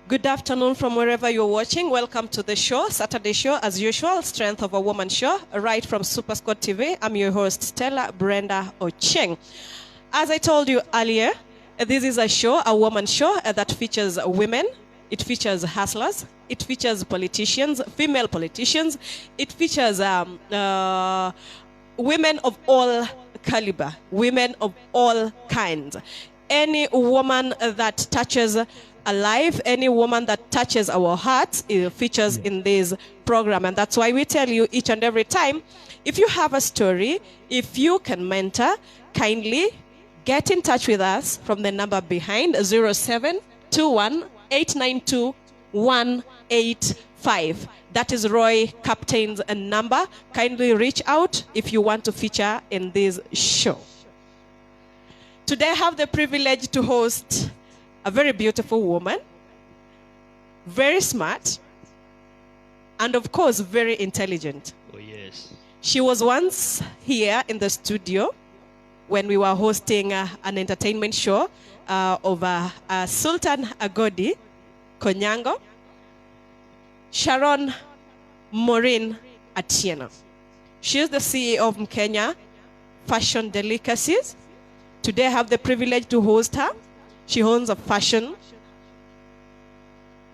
Good afternoon from wherever you're watching. Welcome to the show, Saturday show, as usual, Strength of a Woman show, right from Super Squad TV. I'm your host, Stella Brenda Ocheng. As I told you earlier, this is a show, a woman show that features women. It features hustlers. It features politicians, female politicians. It features women of all caliber, women of all kinds. Any woman that touches a life, any woman that touches our hearts features in this program. And that's why we tell you each and every time, if you have a story, if you can mentor, kindly get in touch with us from the number behind 0721-892-185. That is Roy Captain's number. Kindly reach out if you want to feature in this show. Today I have the privilege to host a very beautiful woman, very smart, and of course, very intelligent. Oh, yes. She was once here in the studio when we were hosting an entertainment show of Sultan Agodi Konyango, Sharon Maureen Atieno. She is the CEO of Mkenya Fashion Delicacies. Today I have the privilege to host her. She owns a fashion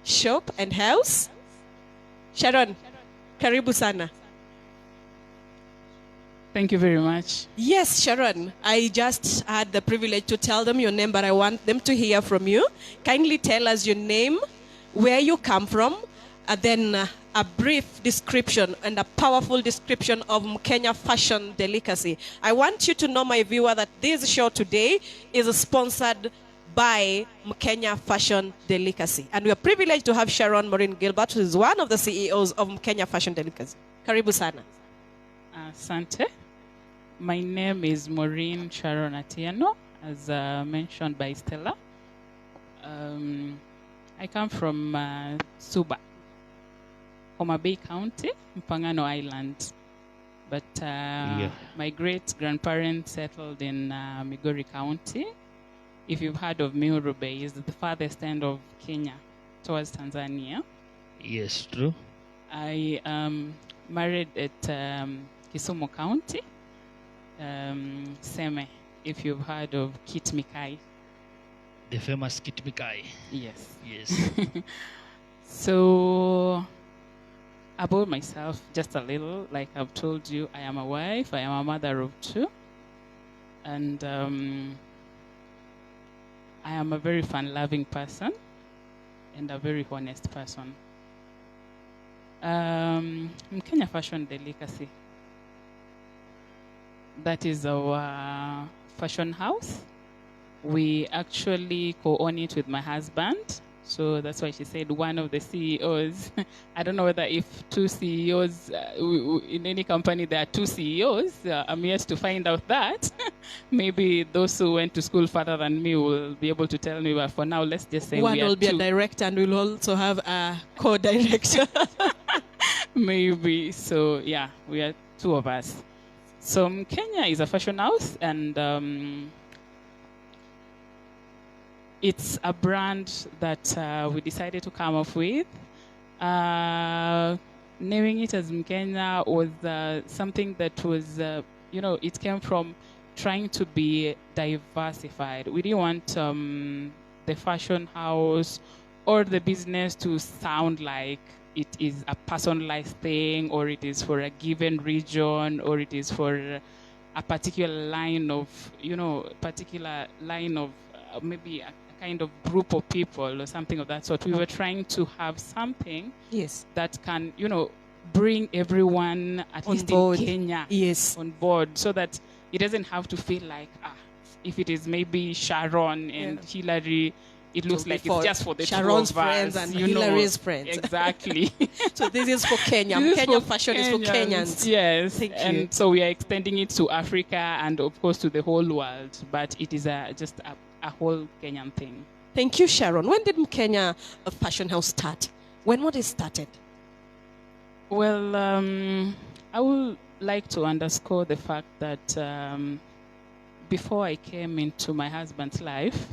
shop and house. Sharon, karibu sana. Thank you very much. Yes, Sharon, I just had the privilege to tell them your name, but I want them to hear from you. Kindly tell us your name, where you come from, and then a brief description and a powerful description of Mkenya Fashion Delicacy. I want you to know, my viewer, that this show today is sponsored by Mkenya Fashion Delicacy. And we are privileged to have Sharon Maureen Gilbert, who is one of the CEOs of Mkenya Fashion Delicacy. Karibu sana. Asante. My name is Maureen Sharon Atieno, as mentioned by Stella. I come from Suba, Homa Bay County, Mpangano Island. But my great-grandparents settled in Migori County. If you've heard of Miuru Bay, it's the farthest end of Kenya towards Tanzania. Yes, true. I am married at Kisumu County, Seme, if you've heard of Kitmikai. The famous Kitmikai. Yes. Yes. So, about myself, just a little, like I've told you, I am a wife, I am a mother of 2, and I am a very fun-loving person and a very honest person. Mkenya Fashion Delicacy. That is our fashion house. We actually co-own it with my husband. So that's why she said one of the CEOs. I don't know whether if 2 CEOs, in any company there are 2 CEOs. I'm yet to find out that. Maybe those who went to school further than me will be able to tell me, but for now, let's just say one we are will be 2. a director and we'll also have a co-director. Maybe. So, yeah, we are 2 of us. So, Mkenya is a fashion house, and it's a brand that we decided to come up with. Naming it as Mkenya was something that was, it came from trying to be diversified. We didn't want the fashion house or the business to sound like it is a personalized thing, or it is for a given region, or it is for a particular line of, maybe a kind of group of people or something of that sort. We were trying to have something that can, bring everyone, at least in Kenya, on board, so that it doesn't have to feel like, if it is maybe Sharon and Hillary, it looks like it's just for the Sharon's 2 of us, friends and Hillary's friends. Exactly. So this is for Kenya. Kenya Fashion is for Kenyans. Yes. Thank you. And so we are extending it to Africa and, of course, to the whole world. But it is just a whole Kenyan thing. Thank you, Sharon. When did Mkenya Fashion House start? When was it started? Well, I would like to underscore the fact that before I came into my husband's life,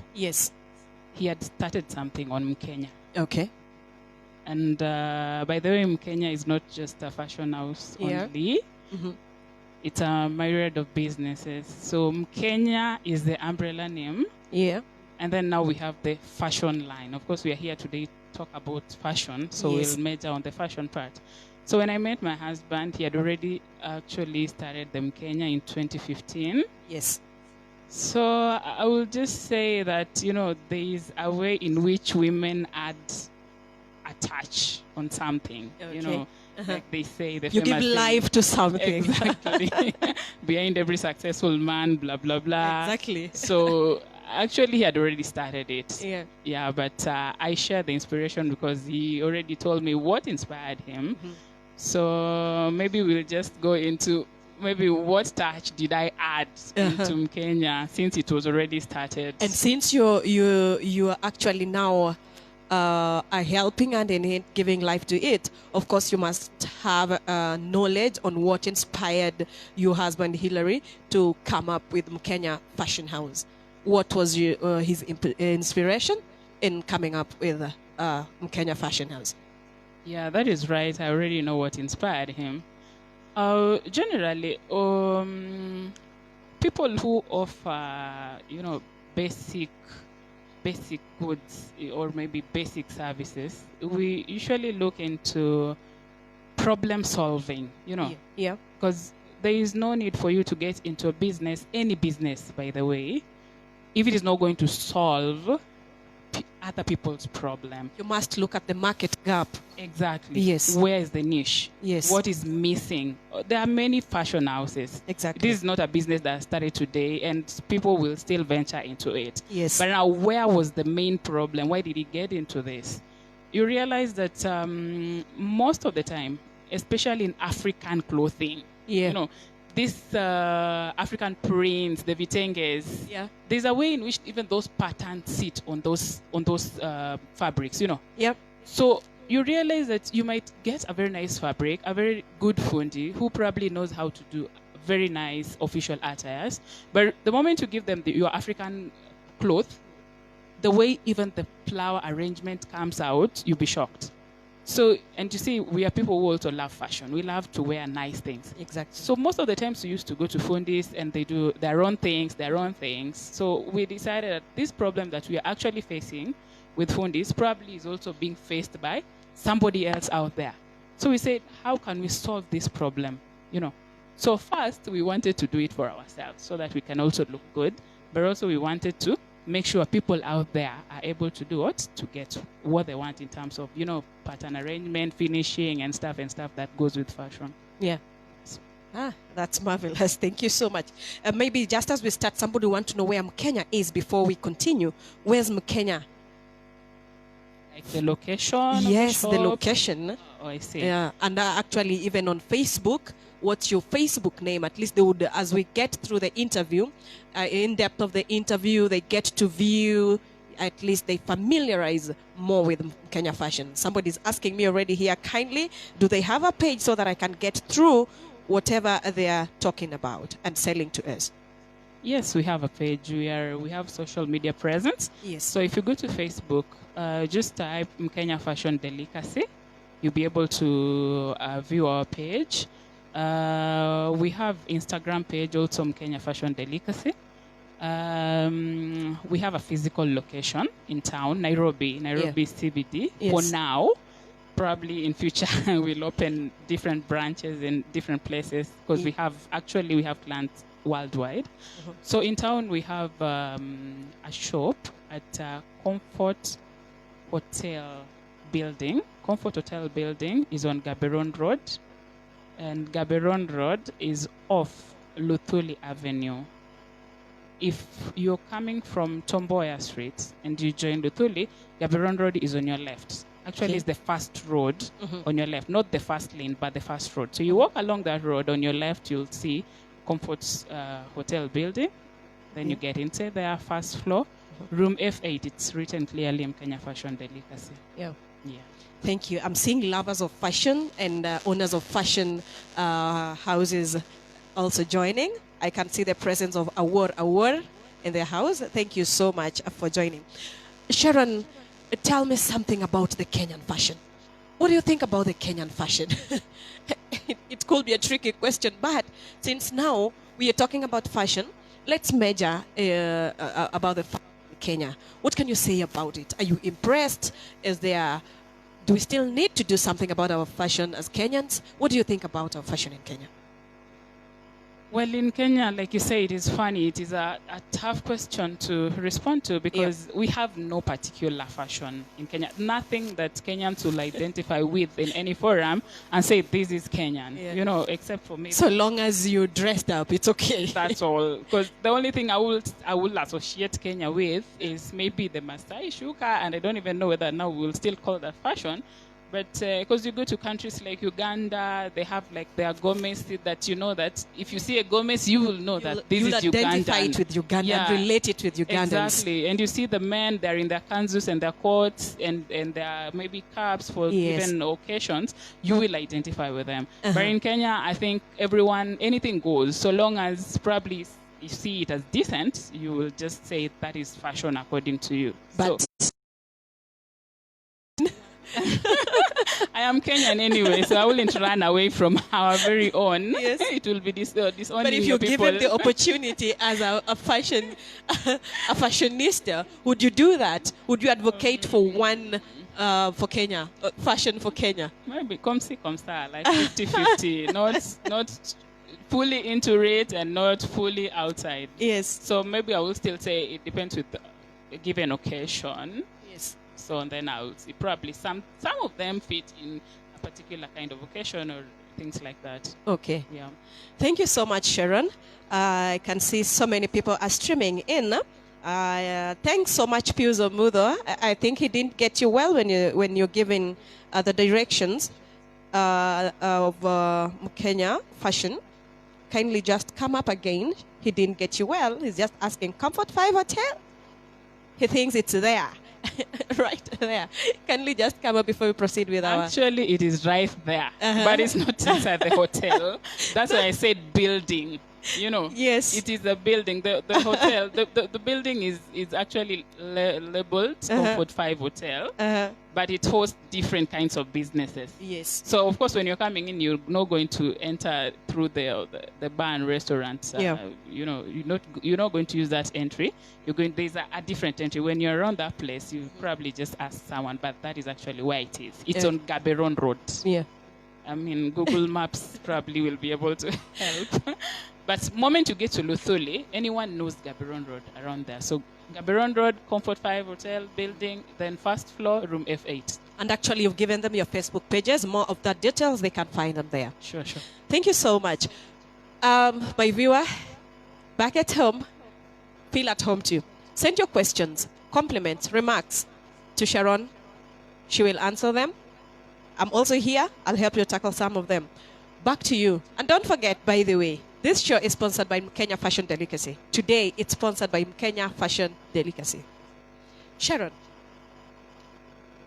he had started something on Mkenya. Okay. And by the way, Mkenya is not just a fashion house only. Mm-hmm. It's a myriad of businesses. So Mkenya is the umbrella name. Yeah. And then now we have the fashion line. Of course, we are here today to talk about fashion, so we'll major on the fashion part. So when I met my husband, he had already actually started the Mkenya in 2015. Yes. So I will just say that, there is a way in which women add a touch on something, like they say. The you give life to something. Exactly. Behind every successful man, blah, blah, blah. Exactly. So actually, he had already started it. Yeah. Yeah, but I share the inspiration because he already told me what inspired him. Mm-hmm. So maybe we'll just go into maybe what touch did I add into Mkenya since it was already started. And since you are actually now are helping and in it, giving life to it, of course you must have knowledge on what inspired your husband Hillary to come up with Mkenya Fashion House. What was his inspiration in coming up with Mkenya Fashion House? Yeah, that is right. I already know what inspired him. Generally, people who offer, basic goods or maybe basic services, we usually look into problem solving, Yeah. Because there is no need for you to get into a business, any business, by the way, if it is not going to solve other people's problem. You must look at the market gap. Exactly. Yes. Where is the niche? Yes. What is missing? There are many fashion houses. Exactly. This is not a business that started today, and people will still venture into it. Yes. But now, where was the main problem? Why did he get into this? You realize that most of the time, especially in African clothing, these African prints, the vitenges, there's a way in which even those patterns sit on those fabrics, Yep. So you realize that you might get a very nice fabric, a very good fundi who probably knows how to do very nice official attires, but the moment you give them your African cloth, the way even the flower arrangement comes out, you'll be shocked. So, and you see, we are people who also love fashion. We love to wear nice things. Exactly. So most of the times we used to go to Fundis and they do their own things. So we decided that this problem that we are actually facing with Fundis probably is also being faced by somebody else out there. So we said, how can we solve this problem? So first we wanted to do it for ourselves so that we can also look good, but also we wanted to make sure people out there are able to do what? To get what they want in terms of, pattern arrangement, finishing and stuff that goes with fashion. Yeah. That's marvelous. Thank you so much. Maybe just as we start, somebody want to know where Mkenya is before we continue. Where's Mkenya? Like the location? Yes, the location. Oh, I see. Yeah, and actually even on Facebook, what's your Facebook name? At least they would, as we get through the interview, in depth of the interview, they get to view, at least they familiarize more with Mkenya Fashion. Somebody's asking me already here, kindly, do they have a page so that I can get through whatever they are talking about and selling to us? Yes, we have a page. We have social media presence. Yes. So if you go to Facebook, just type Mkenya Fashion Delicacy. You'll be able to view our page. We have Instagram page also, Mkenya Fashion Delicacy. We have a physical location in town, Nairobi CBD. Yes. For now, probably in future we'll open different branches in different places because we have clients worldwide. So in town we have a shop at Comfort Hotel Building. Comfort Hotel Building is on Gaborone Road, and Gaborone Road is off Luthuli Avenue. If you're coming from Tomboya Street and you join Luthuli, Gaborone Road is on your left. Actually, it's the first road on your left, not the first lane, but the first road. So you walk along that road, on your left, you'll see Comfort's Hotel Building. Then you get inside there, first floor, room F8. It's written clearly, Mkenya Fashion Delicacy. Yeah. Yeah. Thank you. I'm seeing lovers of fashion and owners of fashion houses also joining. I can see the presence of Awar in their house. Thank you so much for joining. Sharon, tell me something about the Kenyan fashion. What do you think about the Kenyan fashion? It could be a tricky question, but since now we are talking about fashion, let's measure about the fashion in Kenya. What can you say about it? Are you impressed? Do we still need to do something about our fashion as Kenyans? What do you think about our fashion in Kenya? Well, in Kenya, like you say, it is funny. It is a tough question to respond to because we have no particular fashion in Kenya. Nothing that Kenyans will identify with in any forum and say, this is Kenyan, except for me. So long as you dressed up, it's okay. That's all. Because the only thing I will associate Kenya with is maybe the Masai Shuka, and I don't even know whether now we'll still call that fashion. But because you go to countries like Uganda, they have like their Gomez that that if you see a Gomez, you will know that this is Ugandan. You'll identify it with Uganda and relate it with Ugandans. Exactly. And you see the men, they're in their kanzus and their coats and their maybe caps for given occasions. You will identify with them. But in Kenya, I think anything goes. So long as probably you see it as decent, you will just say that is fashion according to you. But I am Kenyan anyway, so I wouldn't run away from our very own. Yes. It will be disowning But if you're given the opportunity as a fashionista, would you do that? Would you advocate for one for Kenya, fashion for Kenya? Maybe come see, come star, like 50-50, not fully into it and not fully outside. Yes. So maybe I will still say it depends with a given occasion. Yes. So then I would see probably some of them fit in a particular kind of occasion or things like that. Okay. Yeah. Thank you so much, Sharon. I can see so many people are streaming in. Thanks so much, Pius Omudo. I think he didn't get you well when you're giving the directions of Mkenya Fashion. Kindly just come up again. He didn't get you well. He's just asking, Comfort 5 Hotel? He thinks it's there. Right there. Kindly just come up before we proceed with our... Actually, it is right there, but it's not inside the hotel. That's why I said building. Yes. It is a building. The hotel, the building is actually labeled Comfort 5 Hotel, but it hosts different kinds of businesses. Yes. So, of course, when you're coming in, you're not going to enter through the bar and restaurant. You're not going to use that entry. There's a different entry. When you're around that place, you probably just ask someone, but that is actually where it is. It's on Gaberon Road. Yeah. I mean, Google Maps probably will be able to help. But the moment you get to Luthuli, anyone knows Gaberon Road around there. So Gaberon Road, Comfort 5 Hotel building, then first floor, room F8. And actually, you've given them your Facebook pages. More of that details, they can find them there. Sure. Thank you so much. My viewer, back at home, feel at home too. Send your questions, compliments, remarks to Sharon. She will answer them. I'm also here. I'll help you tackle some of them. Back to you. And don't forget, by the way, this show is sponsored by Mkenya Fashion Delicacy. Today, it's sponsored by Mkenya Fashion Delicacy. Sharon,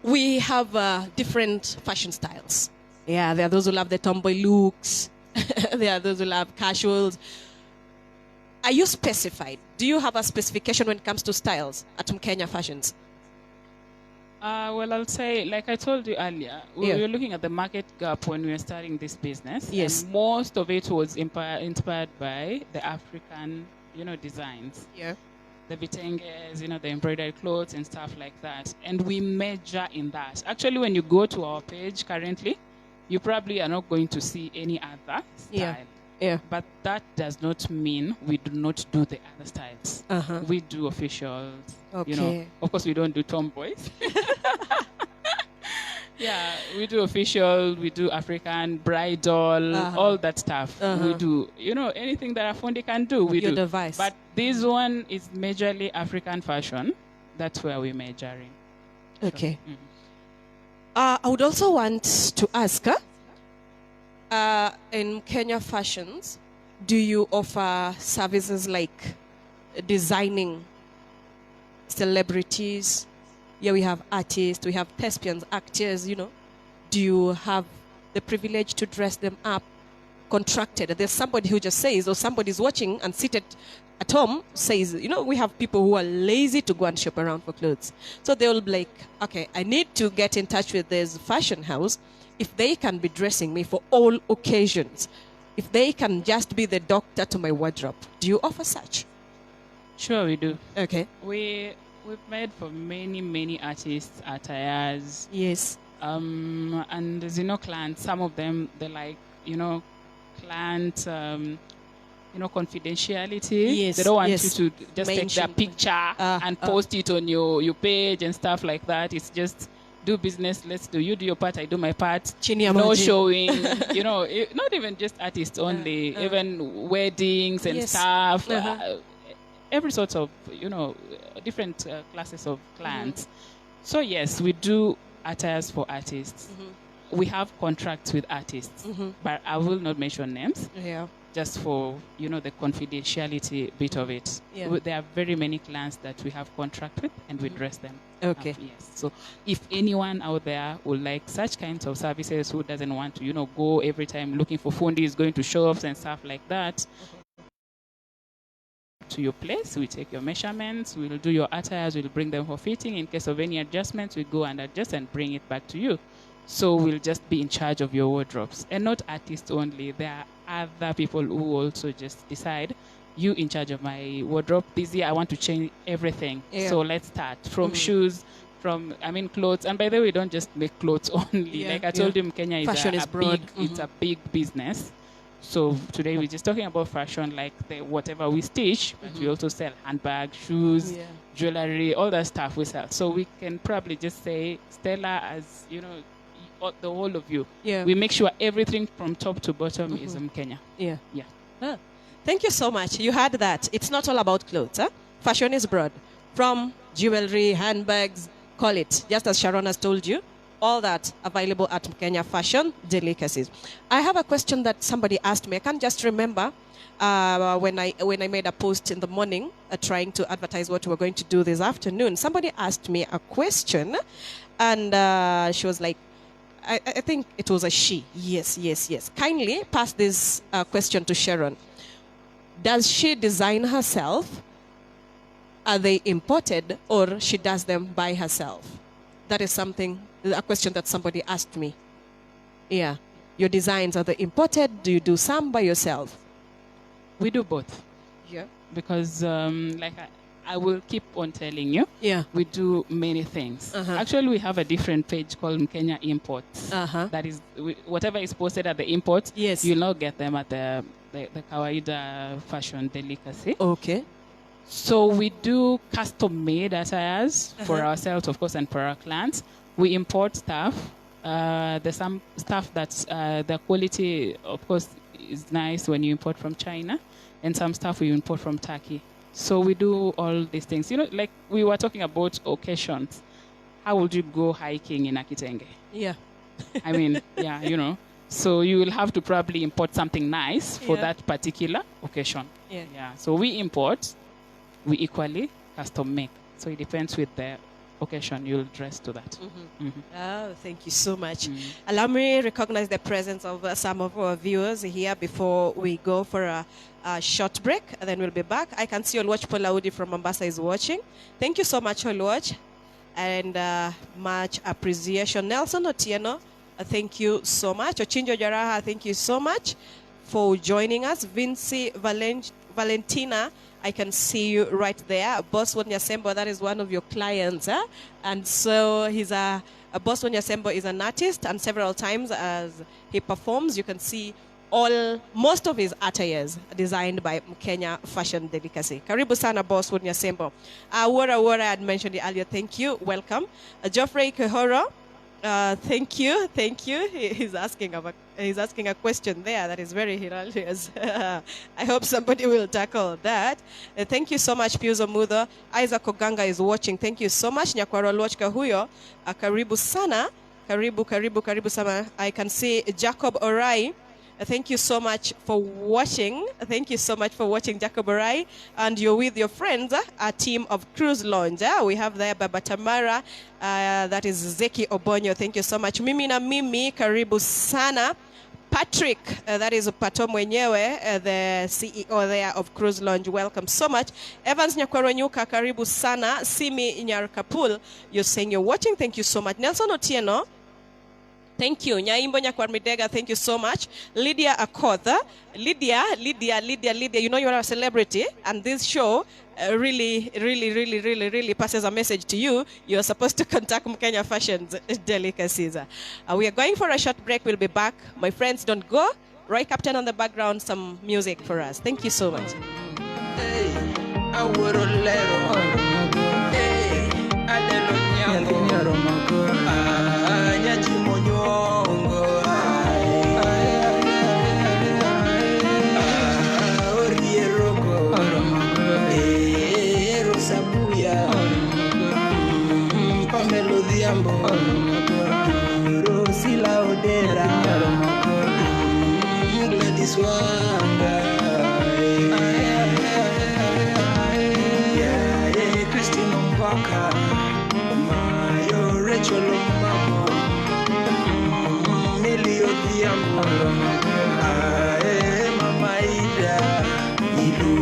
we have different fashion styles. Yeah, there are those who love the tomboy looks. There are those who love casuals. Are you specified? Do you have a specification when it comes to styles at Mkenya Fashions? Well, I'll say, like I told you earlier, we were looking at the market gap when we were starting this business. Yes. And most of it was inspired by the African, designs. Yeah. The vitenges, the embroidered clothes and stuff like that. And we measure in that. Actually, when you go to our page currently, you probably are not going to see any other style. Yeah. But that does not mean we do not do the other styles. We do officials. Okay. Of course, we don't do tomboys. Yeah, we do official, we do African, bridal, all that stuff. We do, anything that a Fundi can do, we Your do. device. But this one is majorly African fashion. That's where we're majoring. Okay. I would also want to ask, in Kenya Fashions, do you offer services like designing celebrities? Yeah, we have artists, we have thespians, actors, Do you have the privilege to dress them up, contracted? There's somebody who just says, or somebody's watching and seated at home says, we have people who are lazy to go and shop around for clothes. So they'll be like, okay, I need to get in touch with this fashion house. If they can be dressing me for all occasions, if they can just be the doctor to my wardrobe, do you offer such? Sure, we do. Okay. We've made for many artists attires. Yes. And there's, clients, some of them, they like, client, confidentiality. Yes. They don't want yes. you to just take their picture and post it on your page and stuff like that. It's just do business, let's do. You do your part, I do my part. No showing, not even just artists only, even weddings and stuff. Every sort of, different classes of clients. So yes, we do attires for artists. We have contracts with artists, but I will not mention names. Yeah. Just for, the confidentiality bit of it. Yeah. There are very many clients that we have contract with and we dress them. Okay. Yes. So if anyone out there would like such kinds of services, who doesn't want to, go every time looking for fundis, going to shops and stuff like that, to your place, we take your measurements, we'll do your attires, we'll bring them for fitting. In case of any adjustments, we go and adjust and bring it back to you. So we'll just be in charge of your wardrobes. And not artists only. There are other people who also just decide, you in charge of my wardrobe. This year I want to change everything. Yeah. So let's start from shoes, clothes. And by the way, we don't just make clothes only. Yeah. Like I told you, Kenya is broad. It's a big business. So today we're just talking about fashion, like whatever we stitch, but we also sell handbags, shoes, jewelry, all that stuff we sell. So we can probably just say Stella, as the whole of you. Yeah. We make sure everything from top to bottom is Mkenya. Yeah. Thank you so much. You heard that. It's not all about clothes. Fashion is broad. From jewelry, handbags, call it. Just as Sharon has told you, all that available at Mkenya Fashion Delicacies. I have a question that somebody asked me. I can't just remember when I made a post in the morning trying to advertise what we're going to do this afternoon. Somebody asked me a question, and she was like, I think it was a she. Yes. Kindly pass this question to Sharon. Does she design herself? Are they imported, or she does them by herself? That is a question that somebody asked me. Yeah. Your designs, are they imported? Do you do some by yourself? We do both. Yeah. Because like I will keep on telling you, we do many things. Actually, we have a different page called Mkenya Imports. That is, whatever is posted at the import, you'll not get them at the Kawaida Fashion Delicacy. Okay. So we do custom-made attires for ourselves, of course, and for our clients. We import stuff. There's some stuff that's the quality, of course, is nice when you import from China, and some stuff we import from Turkey. So we do all these things. You know, like we were talking about occasions. How would you go hiking in Akitenge? Yeah. I mean, yeah, you know. So you will have to probably import something nice for that particular occasion. Yeah. So we import, we equally custom make. So it depends with the occasion you'll dress to that. Oh, thank you so much. Allow me to recognize the presence of some of our viewers here before we go for a short break, and then we'll be back. I can see Olwach Polaudi from Mombasa is watching. Thank you so much, Olwach, and much appreciation. Nelson Otieno, thank you so much. Ochinjo Jaraha, thank you so much for joining us. Vinci Valentina, I can see you right there. Boss Wanyasembo, that is one of your clients. And so he's Boss Wanyasembo is an artist, and several times as he performs, you can see most of his attires designed by Mkenya Fashion Delicacy. Karibu sana, Boss Wanyasembo. Wara, I had mentioned it earlier. Thank you. Welcome. Geoffrey Kehoro, thank you. He's asking a question there that is very hilarious. I hope somebody will tackle that. Thank you so much, Piuzo Mudho. Isaac Oganga is watching. Thank you so much. Nyakwaro Lochka huyo. Karibu sana. Karibu sana. I can see Jacob Orai. Thank you so much for watching. Thank you so much for watching, Jacob Orai. And you're with your friends, a team of Cruise Lounge. We have there Baba Tamara, that is Zeki Obonyo. Thank you so much. Mimi na Mimi, karibu sana. Patrick, that is Pato Mwenyewe, the CEO there of Cruise Lounge. Welcome so much. Evans Nyakwaronyuka, karibu sana. Simi Nyarkapul, you're saying you're watching. Thank you so much. Nelson Otieno, thank you. Nyaimbo Nyakwarmidega, thank you so much. Lydia Akotha. Lydia, you know you're a celebrity, and this show really passes a message to you. You're supposed to contact Mkenya Fashion Delicacies. We are going for a short break. We'll be back. My friends, don't go. Roy Captain on the background, some music for us. Thank you so much. Rosila Odera, Gladys Wanga, Christine Mbaka, Mayo Rachel Mamo, Millie Odhiambo, Mama Ida, Ilu.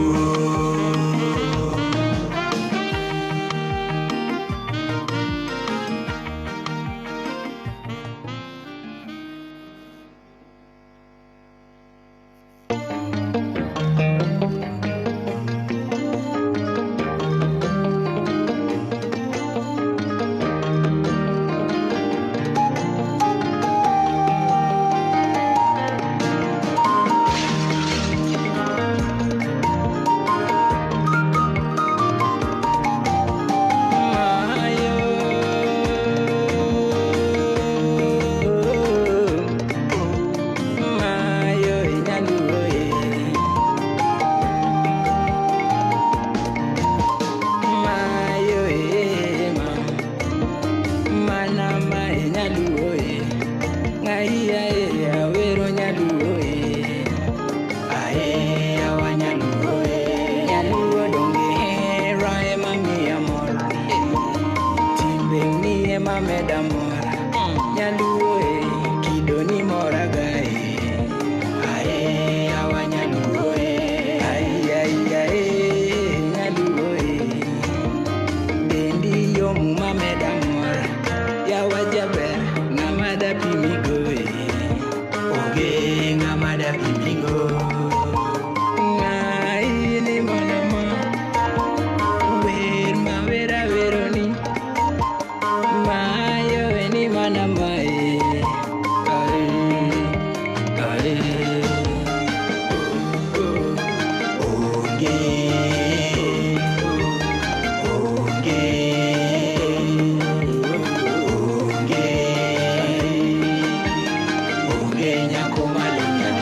nyako malonga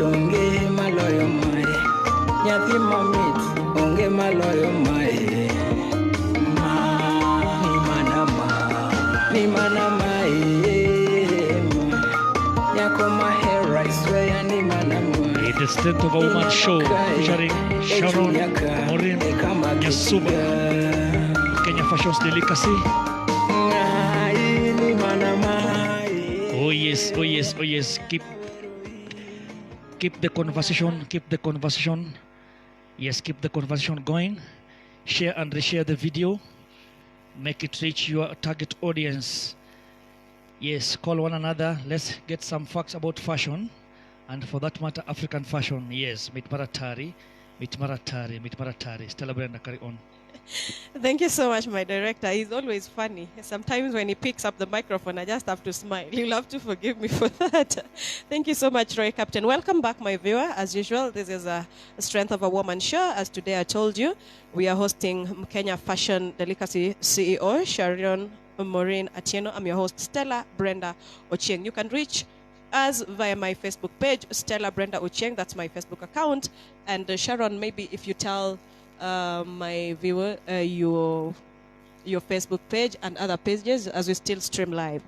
Onge maloyo mae nyathi mamit onge maloyo mae ni mana mae nyako mahera I swear ni mana mae The Strength of a Woman show featuring Sharon, Maureen, Nyasuba, Mkenya Fashion Delicacy. Oh yes, oh yes, oh yes. Keep the conversation. Yes, keep the conversation going. Share and reshare the video. Make it reach your target audience. Yes, call one another. Let's get some facts about fashion. And for that matter, African fashion. Yes, mit maratari. Stella Brenda, carry on. Thank you so much, my director. He's always funny. Sometimes when he picks up the microphone, I just have to smile. You'll have to forgive me for that. Thank you so much, Roy Captain. Welcome back, my viewer. As usual, this is a Strength of a Woman show. As today I told you, we are hosting Mkenya Fashion Delicacy CEO, Sharon, Maureen, Atieno. I'm your host, Stella Brenda Ochieng. You can reach us via my Facebook page, Stella Brenda Ochieng. That's my Facebook account. And Sharon, maybe if you tell my viewer your Facebook page and other pages as we still stream live.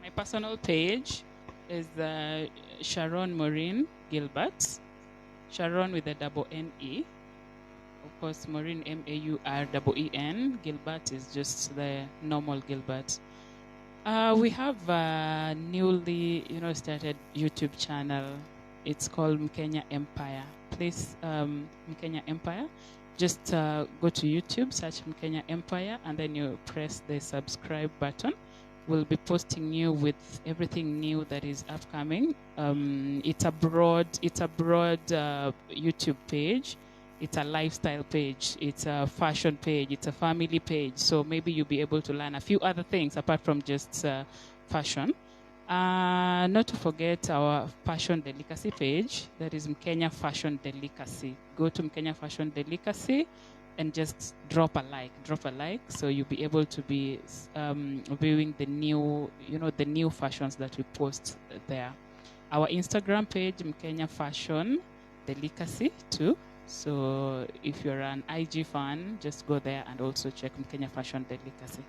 My personal page is Sharon Maureen Gilbert. Sharon with a double N-E. Of course, Maureen M-A-U-R-E-E-N. Gilbert is just the normal Gilbert. We have a newly, started YouTube channel. It's called Mkenya Empire. Please, Mkenya Empire. Just go to YouTube, search Mkenya Empire, and then you press the subscribe button. We'll be posting you with everything new that is upcoming. It's a broad YouTube page. It's a lifestyle page, it's a fashion page, it's a family page. So maybe you'll be able to learn a few other things apart from just fashion. Not to forget our Fashion Delicacy page, that is Mkenya Fashion Delicacy. Go to Mkenya Fashion Delicacy and just drop a like, so you'll be able to be viewing the new fashions that we post there. Our Instagram page, Mkenya Fashion Delicacy too. So if you're an IG fan, just go there and also check Mkenya Fashion Delicacy.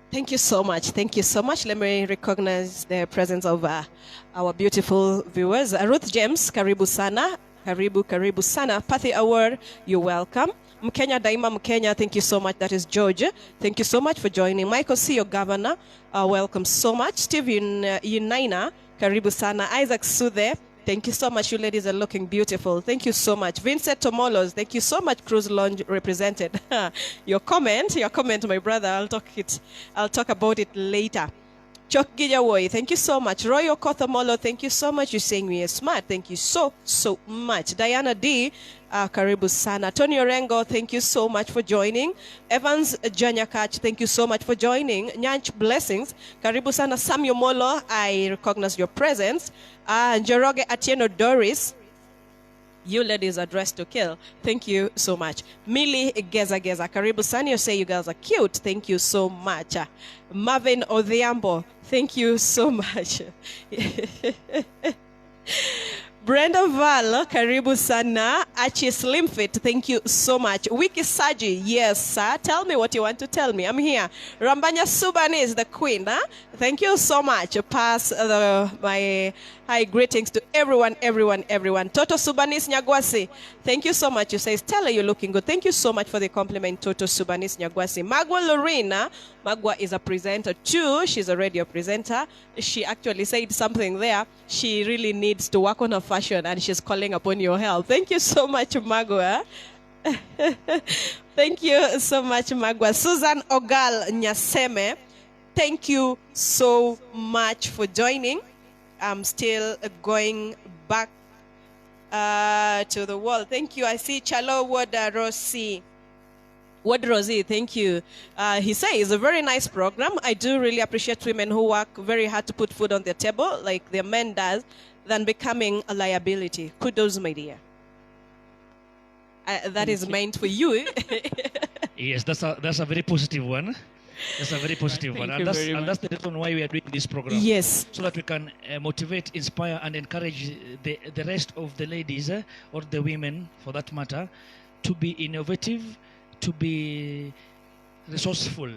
Thank you so much. Thank you so much. Let me recognize the presence of our beautiful viewers. Ruth James, karibu sana. Karibu sana. Pathy Award, you're welcome. Mkenya Daima Mkenya, thank you so much. That is George. Thank you so much for joining. Michael C., your governor, welcome so much. Steve Yunaina, karibu sana. Isaac Suthe, thank you so much. You ladies are looking beautiful. Thank you so much. Vincent Tomolos, thank you so much. Cruise Lounge represented. Your comment, my brother. I'll talk about it later. Chok Gijawoy, thank you so much. Roy Okothomolo, thank you so much. You're saying we are smart. Thank you so much. Diana D, karibu sana. Tony Orengo, thank you so much for joining. Evans Janyakach, thank you so much for joining. Nyanch Blessings, karibu sana. Samuel Molo, I recognize your presence. Njoroge Atieno Doris, you ladies are dressed to kill. Thank you so much. Millie Geza, karibu sana. You say you girls are cute. Thank you so much. Marvin Odhiambo, thank you so much. Brenda Val, karibu sana. Achi Slimfit, thank you so much. Wiki Saji, yes sir. Tell me what you want to tell me. I'm here. Rambanya Subani is the queen. Huh? Thank you so much. Pass my high greetings to everyone. Toto Subanis Nyagwasi, thank you so much. You say, Stella, you're looking good. Thank you so much for the compliment, Toto Subanis Nyagwasi. Magwa Lorena, Magwa is a presenter too. She's a radio presenter. She actually said something there. She really needs to work on her fashion and she's calling upon your help. Thank you so much, Magwa. Thank you so much, Magwa. Susan Ogal Nyaseme, thank you so much for joining. I'm still going back to the wall. Thank you. I see Chalo Rossi. Rosie, thank you. He says, a very nice program. I do really appreciate women who work very hard to put food on their table, like their men does, than becoming a liability. Kudos, my dear. That is meant for you. Yes, that's a very positive one. That's a very positive one. And that's the reason why we are doing this program. Yes. So that we can motivate, inspire, and encourage the rest of the ladies, or the women, for that matter, to be innovative, to be resourceful.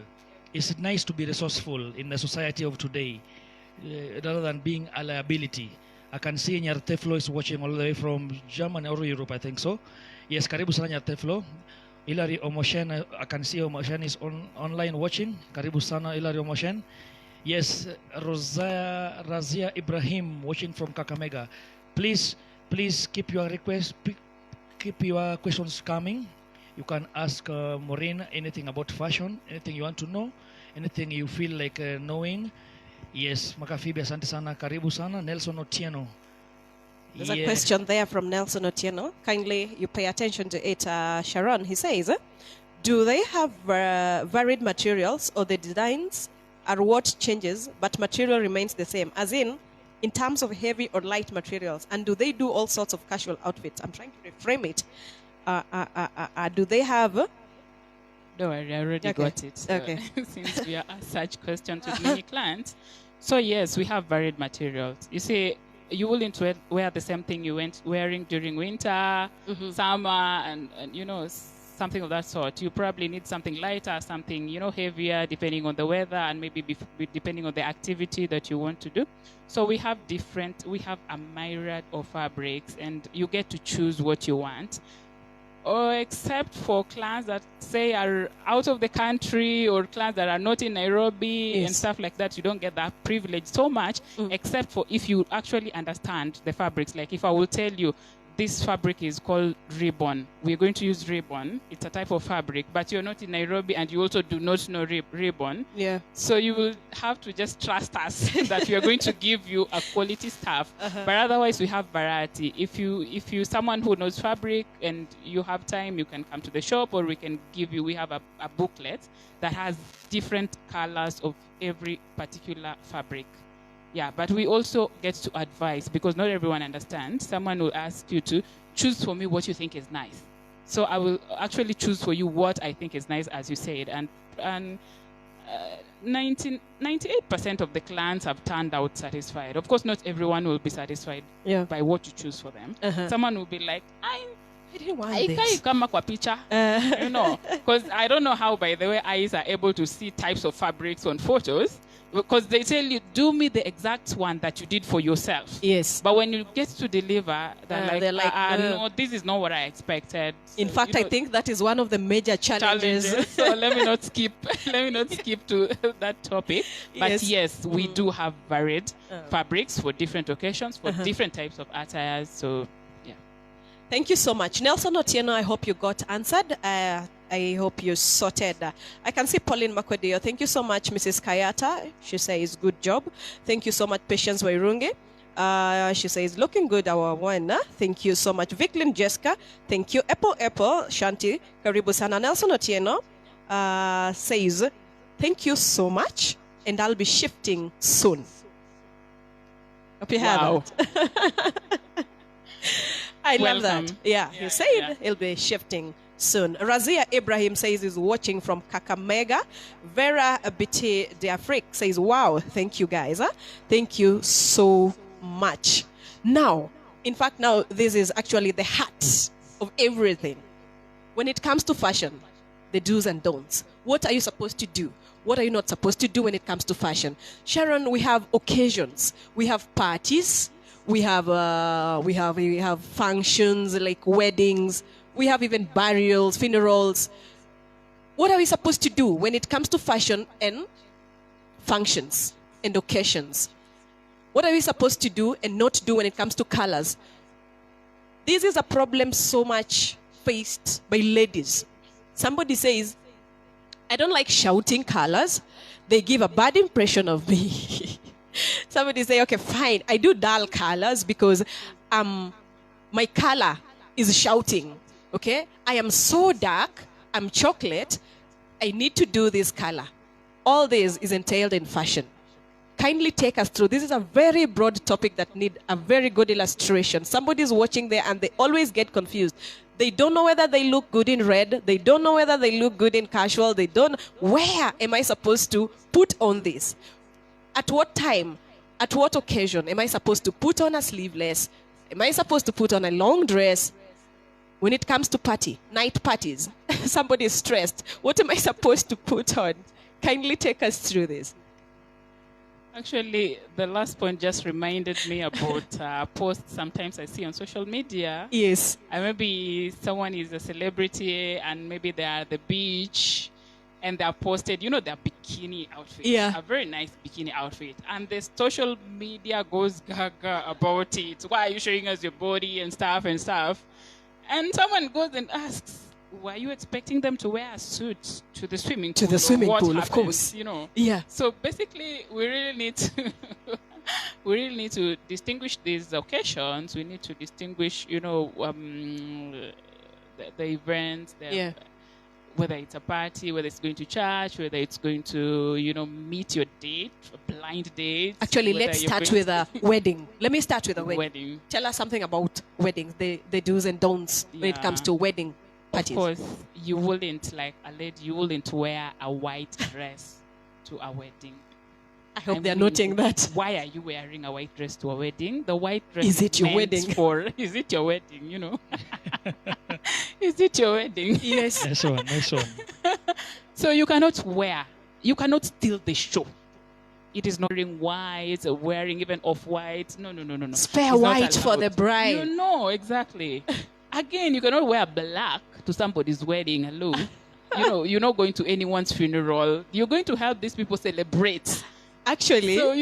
It's nice to be resourceful in the society of today, rather than being a liability. I can see Nyarteflo is watching all the way from Germany or Europe, I think so. Yes, karibu sana Nyarteflo. Hilary Omoshen, I can see Omoshen is online watching. Karibu sana Hilary Omoshen. Yes, Razia Ibrahim watching from Kakamega. Please keep your requests, keep your questions coming. You can ask Maureen anything about fashion, anything you want to know, anything you feel like knowing. Yes, Makafibi, asante sana, karibu sana. Nelson Otieno. There's a question there from Nelson Otieno. Kindly, you pay attention to it. Sharon, he says, do they have varied materials, or the designs are what changes, but material remains the same? As in terms of heavy or light materials. And do they do all sorts of casual outfits? I'm trying to reframe it. Do they have? Don't worry, I already got it. So Okay. Since we are asked such questions with many clients. So yes, we have varied materials. You see, you wouldn't wear the same thing you went wearing during winter, summer, and something of that sort. You probably need something lighter, something heavier, depending on the weather, and maybe depending on the activity that you want to do. So we have a myriad of fabrics, and you get to choose what you want. Or except for clients that say are out of the country, or clients that are not in Nairobi and stuff like that, you don't get that privilege so much, except for if you actually understand the fabrics. Like if I will tell you, this fabric is called ribbon. We're going to use ribbon. It's a type of fabric, but you're not in Nairobi and you also do not know ribbon. Yeah. So you will have to just trust us that we are going to give you a quality stuff. But otherwise, we have variety. If you someone who knows fabric and you have time, you can come to the shop, or we can give you. We have a booklet that has different colors of every particular fabric. Yeah, but we also get to advise, because not everyone understands. Someone will ask you to choose for me what you think is nice. So I will actually choose for you what I think is nice, as you said. And 98% of the clients have turned out satisfied. Of course, not everyone will be satisfied by what you choose for them. Someone will be like, I didn't want this. Because I don't know how, by the way, eyes are able to see types of fabrics on photos. Because they tell you, do me the exact one that you did for yourself. Yes. But when you get to deliver, they're like, no, this is not what I expected. So, in fact, I think that is one of the major challenges. So let me not skip to that topic. But yes, we do have varied fabrics for different occasions, for different types of attires. So yeah. Thank you so much. Nelson Otieno, I hope you got answered. I hope you sorted. I can see Pauline Makwedio. Thank you so much, Mrs. Kayata. She says, good job. Thank you so much, Patience Wairungi. She says, looking good, our one. Thank you so much. Vicklin Jessica. Thank you. Apple, Shanti. Karibu sana. Nelson Otieno says, thank you so much, and I'll be shifting soon. Hope you have that. I love that. Yeah, he said he'll be shifting soon. Razia Ibrahim says he's watching from Kakamega. Vera Biti de Afrique says, wow, thank you guys. Thank you so much. Now, in fact, now this is actually the heart of everything. When it comes to fashion, the do's and don'ts. What are you supposed to do? What are you not supposed to do when it comes to fashion? Sharon, we have occasions. We have parties. We have functions like weddings. We have even burials, funerals. What are we supposed to do when it comes to fashion and functions and occasions? What are we supposed to do and not do when it comes to colors? This is a problem so much faced by ladies. Somebody says, I don't like shouting colors. They give a bad impression of me. Somebody say, okay, fine. I do dull colors because my color is shouting. Okay? I am so dark. I'm chocolate. I need to do this color. All this is entailed in fashion. Kindly take us through. This is a very broad topic that need a very good illustration. Somebody's watching there and they always get confused. They don't know whether they look good in red. They don't know whether they look good in casual. They don't. Where am I supposed to put on this? At what time? At what occasion am I supposed to put on a sleeveless? Am I supposed to put on a long dress? When it comes to night parties, somebody is stressed. What am I supposed to put on? Kindly take us through this. Actually, the last point just reminded me about posts sometimes I see on social media. Yes. And maybe someone is a celebrity and maybe they are at the beach and they are posted, their bikini outfit. Yeah. A very nice bikini outfit. And the social media goes gaga about it. Why are you showing us your body and stuff and stuff? And someone goes and asks, were you expecting them to wear a suit to the swimming pool? To the swimming pool, of course. Yeah. So basically, we really need to distinguish these occasions. We need to distinguish, the events, whether it's a party, whether it's going to church, whether it's going to, meet your date, a blind date. Actually, let's start with a wedding. Let me start with a wedding. Tell us something about weddings, the do's and don'ts when it comes to wedding parties. Of course, you wouldn't wear a white dress to a wedding. I hope they're noting that. Why are you wearing a white dress to a wedding? The white dress is it your wedding? Is it your wedding, Is it your wedding? Yes. Nice one. So you cannot steal the show. It is not wearing white, wearing even off-white. No. Spare white for the bride. Exactly. Again, you cannot wear black to somebody's wedding. Hello. You're not going to anyone's funeral. You're going to help these people celebrate. Actually, so,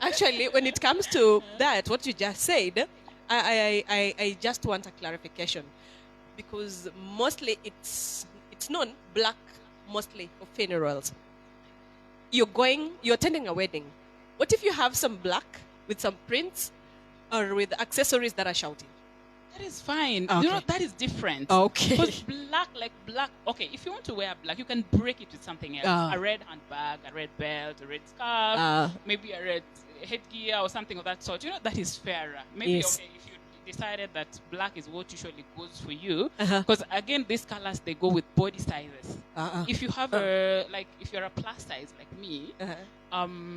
actually, when it comes to that, what you just said, I just want a clarification, because mostly it's known black mostly for funerals. You're attending a wedding. What if you have some black with some prints or with accessories that are shouting? That is fine. Okay. That is different. Okay. Because black. Okay, if you want to wear black, you can break it with something else. A red handbag, a red belt, a red scarf, maybe a red headgear or something of that sort. That is fairer. Maybe yes. Okay, if you decided that black is what usually goes for you, because again, these colors, they go with body sizes. If you have if you're a plus size like me,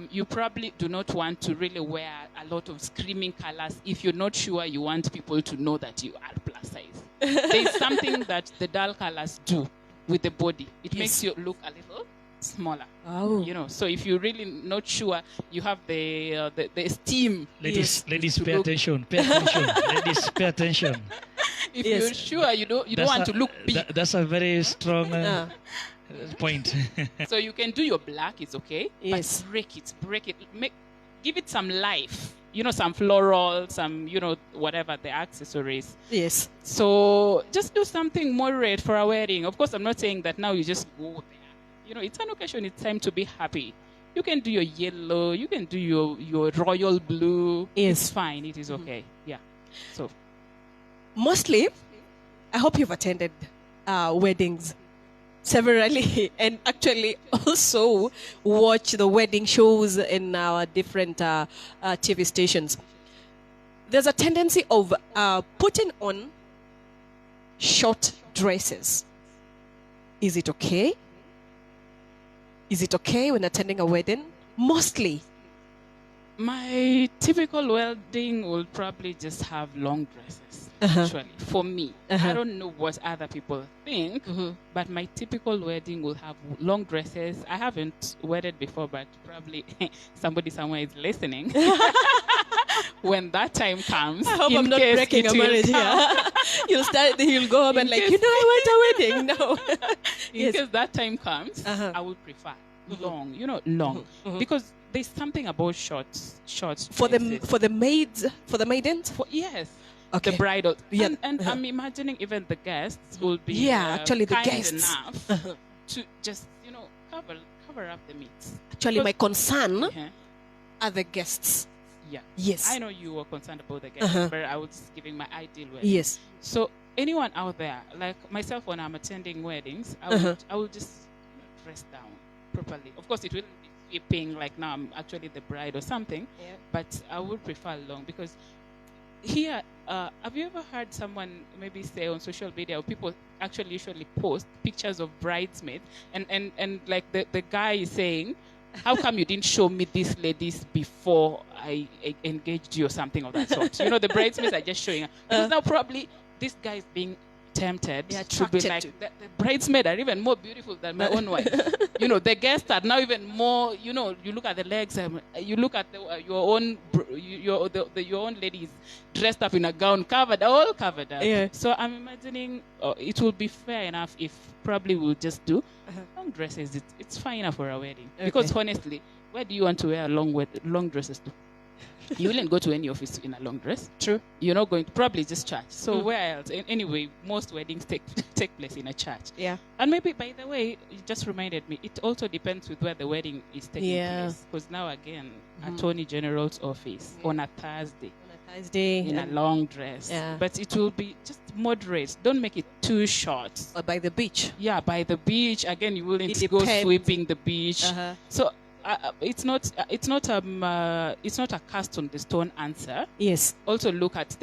you probably do not want to really wear a lot of screaming colors if you're not sure you want people to know that you are plus size. There's something that the dull colors do with the body. It makes you look a little smaller. So if you're really not sure, you have the esteem. Ladies, pay attention. Ladies, pay attention. If you're sure you don't want to look big. That's a very strong point. So you can do your black, it's okay. Yes. But break it. Give it some life. Some floral, some, whatever the accessories. Yes. So just do something moderate for a wedding. Of course, I'm not saying that now you just go there. It's an occasion. It's time to be happy. You can do your yellow. You can do your royal blue. Yes. It's fine. It is okay. Yeah. So mostly, I hope you've attended weddings severally and actually also watch the wedding shows in our different TV stations. There's a tendency of putting on short dresses. Is it okay? Is it okay when attending a wedding? Mostly. My typical wedding will probably just have long dresses, actually, for me. I don't know what other people think, but my typical wedding will have long dresses. I haven't wedded before, but probably somebody somewhere is listening. When that time comes, I hope I'm not breaking a marriage here. You'll go home and I want a wedding. No. In case that time comes, I will prefer long, long. Because there's something about shorts for the maidens. Yes. Okay. The bridal. Yeah. And I'm imagining even the guests will be actually the kind guests enough to just, cover up the meats. Actually, my concern Uh-huh. are the guests. Yeah. Yes. I know you were concerned about the guests, but I was just giving my ideal wedding. Yes. So anyone out there, like myself, when I'm attending weddings, I will just dress down properly. Of course, it will be sweeping like now I'm actually the bride or something, but I would prefer long because here, have you ever heard someone maybe say on social media, or people actually usually post pictures of bridesmaids and like the guy is saying, how come you didn't show me these ladies before I engaged you or something of that sort? The bridesmaids are just showing her. Because now probably this guy is being tempted to be like, the bridesmaids are even more beautiful than my own wife. The guests are now even more, you look at the legs, you look at your own ladies dressed up in a gown, all covered up. Yeah. So I'm imagining it will be fair enough if probably we'll just do long dresses. It's fine enough for a wedding. Okay. Because honestly, where do you want to wear long dresses to? You wouldn't go to any office in a long dress. True. You're not going to probably just church. So where else? Anyway, most weddings take place in a church. Yeah. And maybe, by the way, you just reminded me, it also depends with where the wedding is taking place. Because now again, Attorney General's office on a Thursday. In a long dress. Yeah. But it will be just moderate. Don't make it too short. Or by the beach. Yeah, by the beach. Again, you wouldn't It go depends. sweeping the beach. So it's not a cast on the stone answer. Yes. Also look at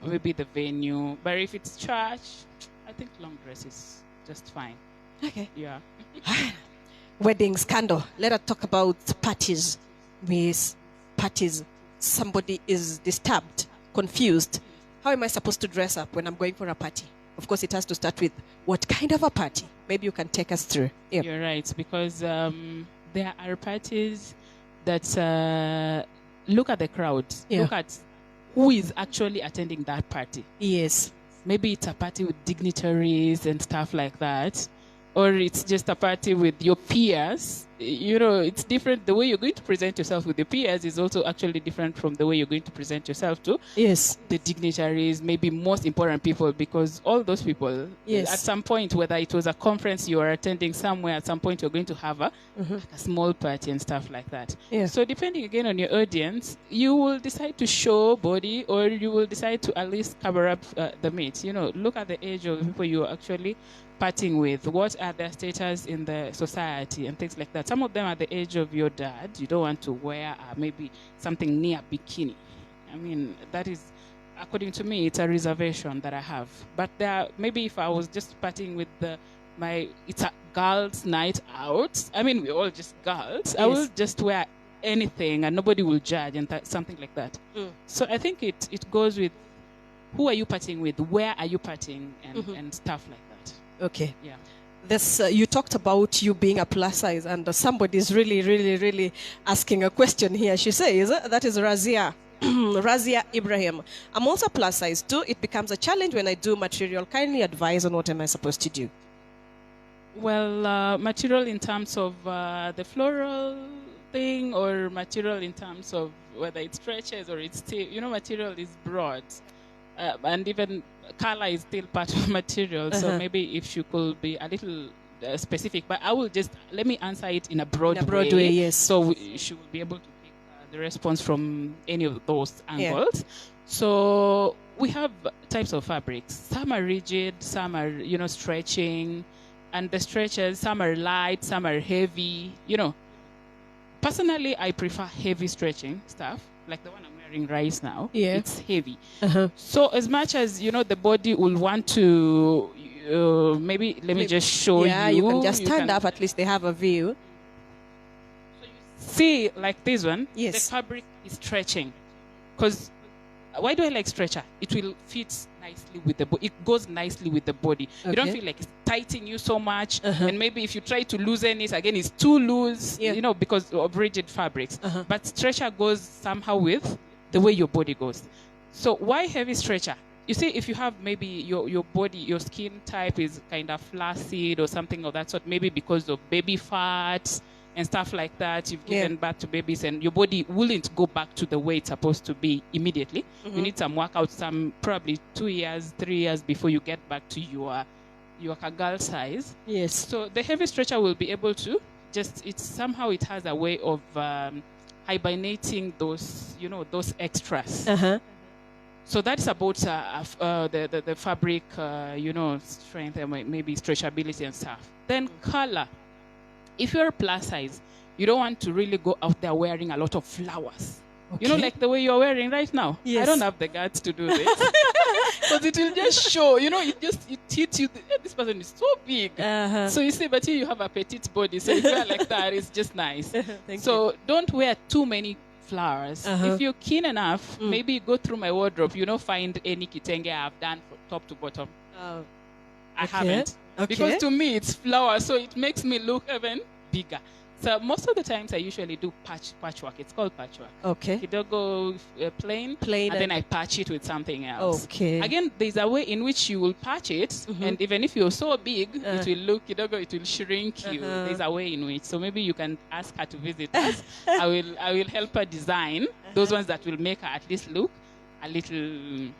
maybe the venue. But if it's church, I think long dress is just fine. Okay. Yeah. Wedding scandal. Let us talk about parties. Miss parties. Somebody is disturbed, confused. How am I supposed to dress up when I'm going for a party? Of course, it has to start with what kind of a party? Maybe you can take us through. Yeah. You're right, because there are parties that look at the crowd. Yeah. Look at who is actually attending that party. Yes. Maybe it's a party with dignitaries and stuff like that. Or it's just a party with your peers. It's different. The way you're going to present yourself with your peers is also actually different from the way you're going to present yourself to the dignitaries, maybe most important people, because all those people, at some point, whether it was a conference you are attending somewhere, at some point you're going to have a small party and stuff like that. Yeah. So depending again on your audience, you will decide to show body, or you will decide to at least cover up the meat. Look at the age of people you're actually partying with. What are their status in the society and things like that. Some of them are the age of your dad. You don't want to wear maybe something near bikini. I mean, that is, according to me, it's a reservation that I have. But maybe if I was just partying with it's a girls' night out. I mean, we're all just girls. Yes. I will just wear anything and nobody will judge and something like that. So I think it goes with who are you partying with, where are you partying, and stuff like that. Okay. Yeah. This you talked about you being a plus size, and somebody is really, really, really asking a question here. She says, that is Razia. Razia Ibrahim. I'm also plus size too. It becomes a challenge when I do material. Kindly advise on what am I supposed to do? Well, material in terms of the floral thing, or material in terms of whether it stretches or it's still, material is broad. And even color is still part of material. So maybe if she could be a little specific, but I will let me answer it in a broad way. Yes. So she will be able to pick the response from any of those angles. Yeah. So we have types of fabrics. Some are rigid, some are, stretching, and the stretches, some are light, some are heavy. Personally, I prefer heavy stretching stuff, like the one I'm wearing right now. Yeah. It's heavy. So as much as, the body will want to, maybe, let me just show you. Yeah, you can just stand up, at least they have a view. So you see, like this one, yes. The fabric is stretching. Because why do I like stretcher? It will fit nicely with the body. It goes nicely with the body. Okay. You don't feel like it's tightening you so much. And maybe if you try to loosen it, again, it's too loose, because of rigid fabrics. But stretcher goes somehow with the way your body goes. So why heavy stretcher? You see, if you have maybe your body, your skin type is kind of flaccid or something of that sort, maybe because of baby fat and stuff like that. You've given birth to babies, and your body wouldn't go back to the way it's supposed to be immediately. You need some workout, probably 2 years, 3 years before you get back to your girl size. Yes. So the heavy stretcher will be able to it has a way of hibernating those extras. So that's about the fabric, strength and maybe stretchability and stuff. Then color. If you're plus size, you don't want to really go out there wearing a lot of flowers. Okay. Like the way you're wearing right now. Yes. I don't have the guts to do this. Because it will just show, it hits you. This person is so big. So you see, but here you have a petite body. So if you wear like that, it's just nice. So don't wear too many flowers. If you're keen enough, maybe go through my wardrobe, find any kitenge I've done from top to bottom. I haven't. Because to me, it's flower, so it makes me look even bigger. So most of the times I usually do patchwork. It's called patchwork. Okay. Kidogo plain, and then I patch it with something else. Okay. Again, there's a way in which you will patch it, and even if you're so big, it will look kidogo. It will shrink you. There's a way in which. So maybe you can ask her to visit us. I will help her design those ones that will make her at least look a little,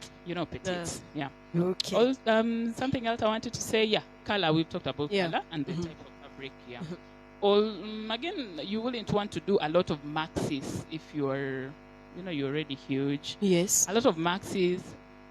petite. Yeah. Okay. Something else I wanted to say. Yeah, color. We've talked about color and the type of fabric. Yeah. Again, you wouldn't want to do a lot of maxis if you're already huge. Yes. A lot of maxis,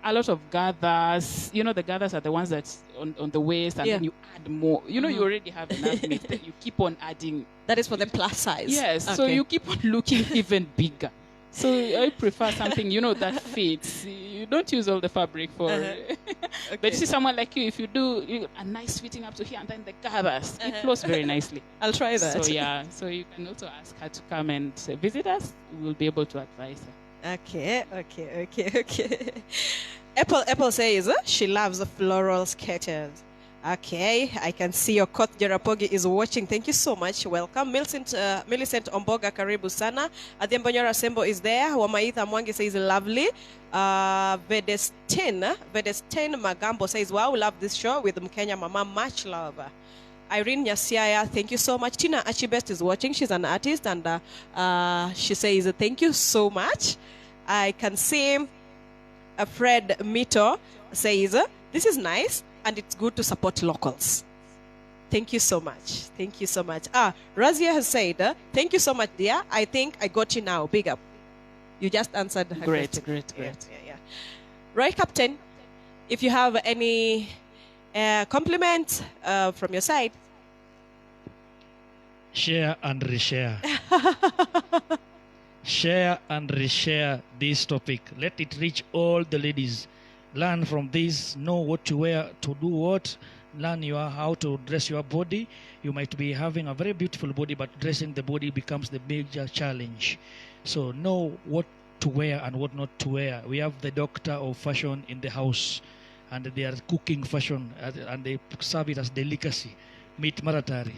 a lot of gathers. The gathers are the ones that's on the waist, and then you add more. You already have enough meat that you keep on adding. That is for the plus size. Yes. Okay. So you keep on looking even bigger. So I prefer something, that fits. You don't use all the fabric for it. Okay. But you see someone like you, if you do a nice fitting up to here and then the gathers, it flows very nicely. I'll try that. So you can also ask her to come and visit us. We'll be able to advise her. Okay. Apple says she loves the floral sketches. Okay, I can see your Koth Jarapogi is watching. Thank you so much. Welcome. Millicent Omboga, karibu sana. Adhiambonyora Sembo is there. Wamaitha Mwangi says lovely. Vedestin Magambo says, wow, love this show with Mkenya Mama. Much love. Irene Nyasiaya, thank you so much. Tina Achibest is watching. She's an artist, and she says, thank you so much. I can see Fred Mito says, this is nice. And it's good to support locals. Thank you so much. Thank you so much. Razia has said, thank you so much, dear. I think I got you now. Big up. You just answered her question. Great. Yeah. Right, Captain. If you have any compliments from your side. Share and reshare. Share and reshare this topic. Let it reach all the ladies. Learn from this, know what to wear, to do what, learn how to dress your body. You might be having a very beautiful body, but dressing the body becomes the major challenge. So know what to wear and what not to wear. We have the doctor of fashion in the house, and they are cooking fashion, and they serve it as delicacy. Meet Maratari.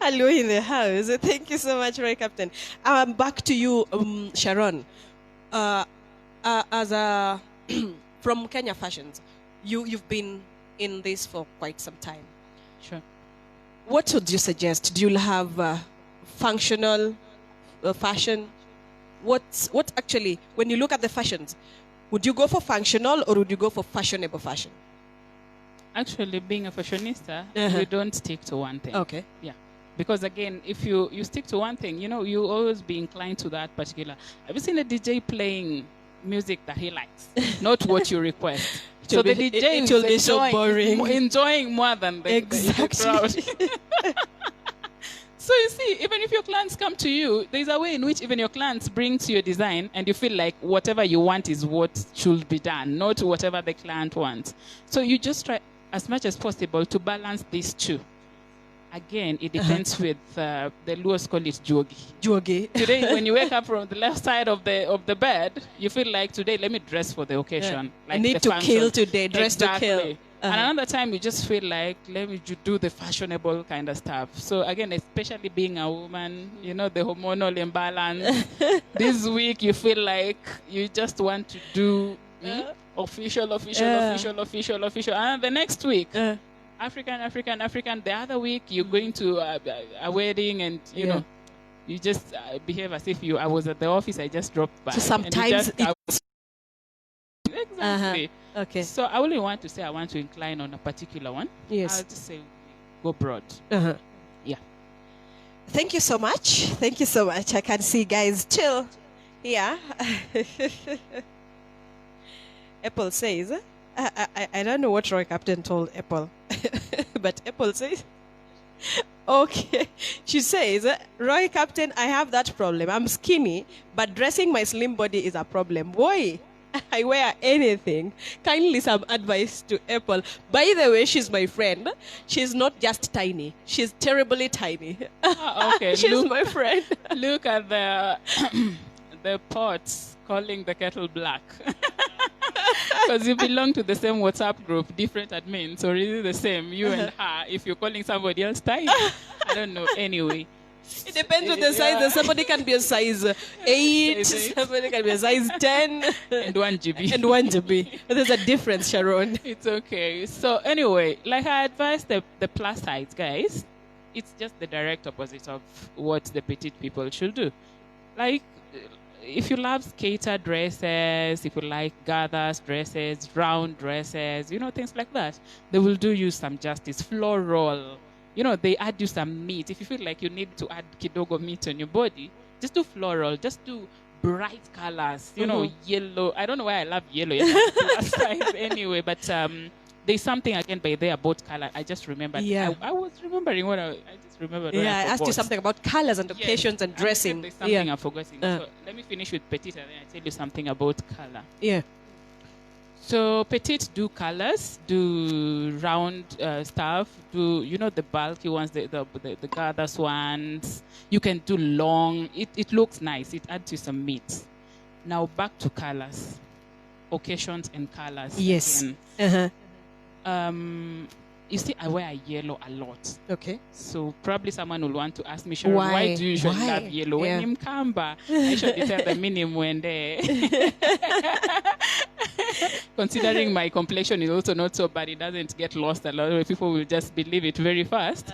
Hello in the house. Thank you so much, Roy Captain. Back to you, Sharon. From Mkenya Fashions, you've been in this for quite some time. Sure. What would you suggest? Do you have functional fashion? What actually, when you look at the fashions, would you go for functional or would you go for fashionable fashion? Actually, being a fashionista, you don't stick to one thing. Okay. Yeah. Because again, if you stick to one thing, you always be inclined to that particular. Have you seen a DJ playing music that he likes, not what you request? So the DJ will be so boring, enjoying more than the crowd. So you see, even if your clients come to you, there's a way in which even your clients bring to your design, and you feel like whatever you want is what should be done, not whatever the client wants. So you just try as much as possible to balance these two. Again, it depends with the Luos call it jogi. Jogi. Today, when you wake up from the left side of the bed, you feel like today, let me dress for the occasion. Like I need to kill today, dress to kill. And another time, you just feel like, let me do the fashionable kind of stuff. So again, especially being a woman, the hormonal imbalance. This week, you feel like you just want to do official. And the next week, African. The other week, you're going to a wedding and, you know, you just behave as if I was at the office, I just dropped by. So sometimes exactly. Okay. So I only want to say I want to incline on a particular one. Yes. I'll just say go broad. Yeah. Thank you so much. Thank you so much. I can see guys chill. Yeah. Apple says, I don't know what Roy Captain told Apple, but Apple says, okay. She says, Roy Captain, I have that problem. I'm skinny, but dressing my slim body is a problem. Boy, I wear anything. Kindly some advice to Apple. By the way, she's my friend. She's not just tiny. She's terribly tiny. Okay. She's my friend. Look at the the pots calling the kettle black. Because you belong to the same WhatsApp group, different admins, or is it the same, you and her, if you're calling somebody else tiny? I don't know. Anyway. It depends on the size. Somebody can be a size 8, somebody can be a size 10. And 1 GB. And 1 GB. There's a difference, Sharon. It's okay. So anyway, like I advise the plus size guys, it's just the direct opposite of what the petite people should do. Like, if you love skater dresses, if you like gathers dresses, round dresses, you know, things like that, they will do you some justice. Floral, you know, they add you some meat. If you feel like you need to add kidogo meat on your body, just do floral, just do bright colors, you know, yellow. I don't know why I love yellow. Plus size anyway, but there's something again by there about color. I just remembered. Yeah. I was remembering what I just remembered. Yeah, I I asked you something about colors and occasions and dressing. There's something I'm forgetting. So let me finish with petite and then I tell you something about color. Yeah. So petite do colors, do round stuff, do, you know, the bulky ones, the gathers ones. You can do long. It looks nice. It adds you some meat. Now back to colors, occasions and colors. Yes. Again. You see, I wear yellow a lot. Okay. So probably someone will want to ask me, Sharon, why do you usually love yellow? When you Mkamba, I should tell the minimum when there. Considering my complexion is also not so bad, it doesn't get lost a lot of people will just believe it very fast.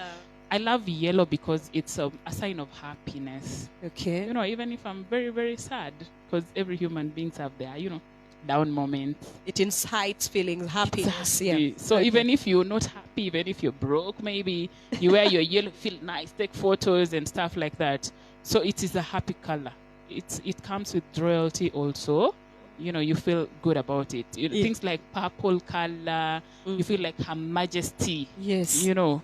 I love yellow because it's a sign of happiness. Okay. You know, even if I'm very, very sad, because every human beings have their, you know, down moments. It incites feelings, happiness. Exactly. Yeah. So even if you're not happy, even if you're broke, maybe you wear your yellow, feel nice, take photos and stuff like that. So it is a happy color. It comes with royalty also. You know, you feel good about it. Things like purple color, you feel like Her Majesty. Yes. You know,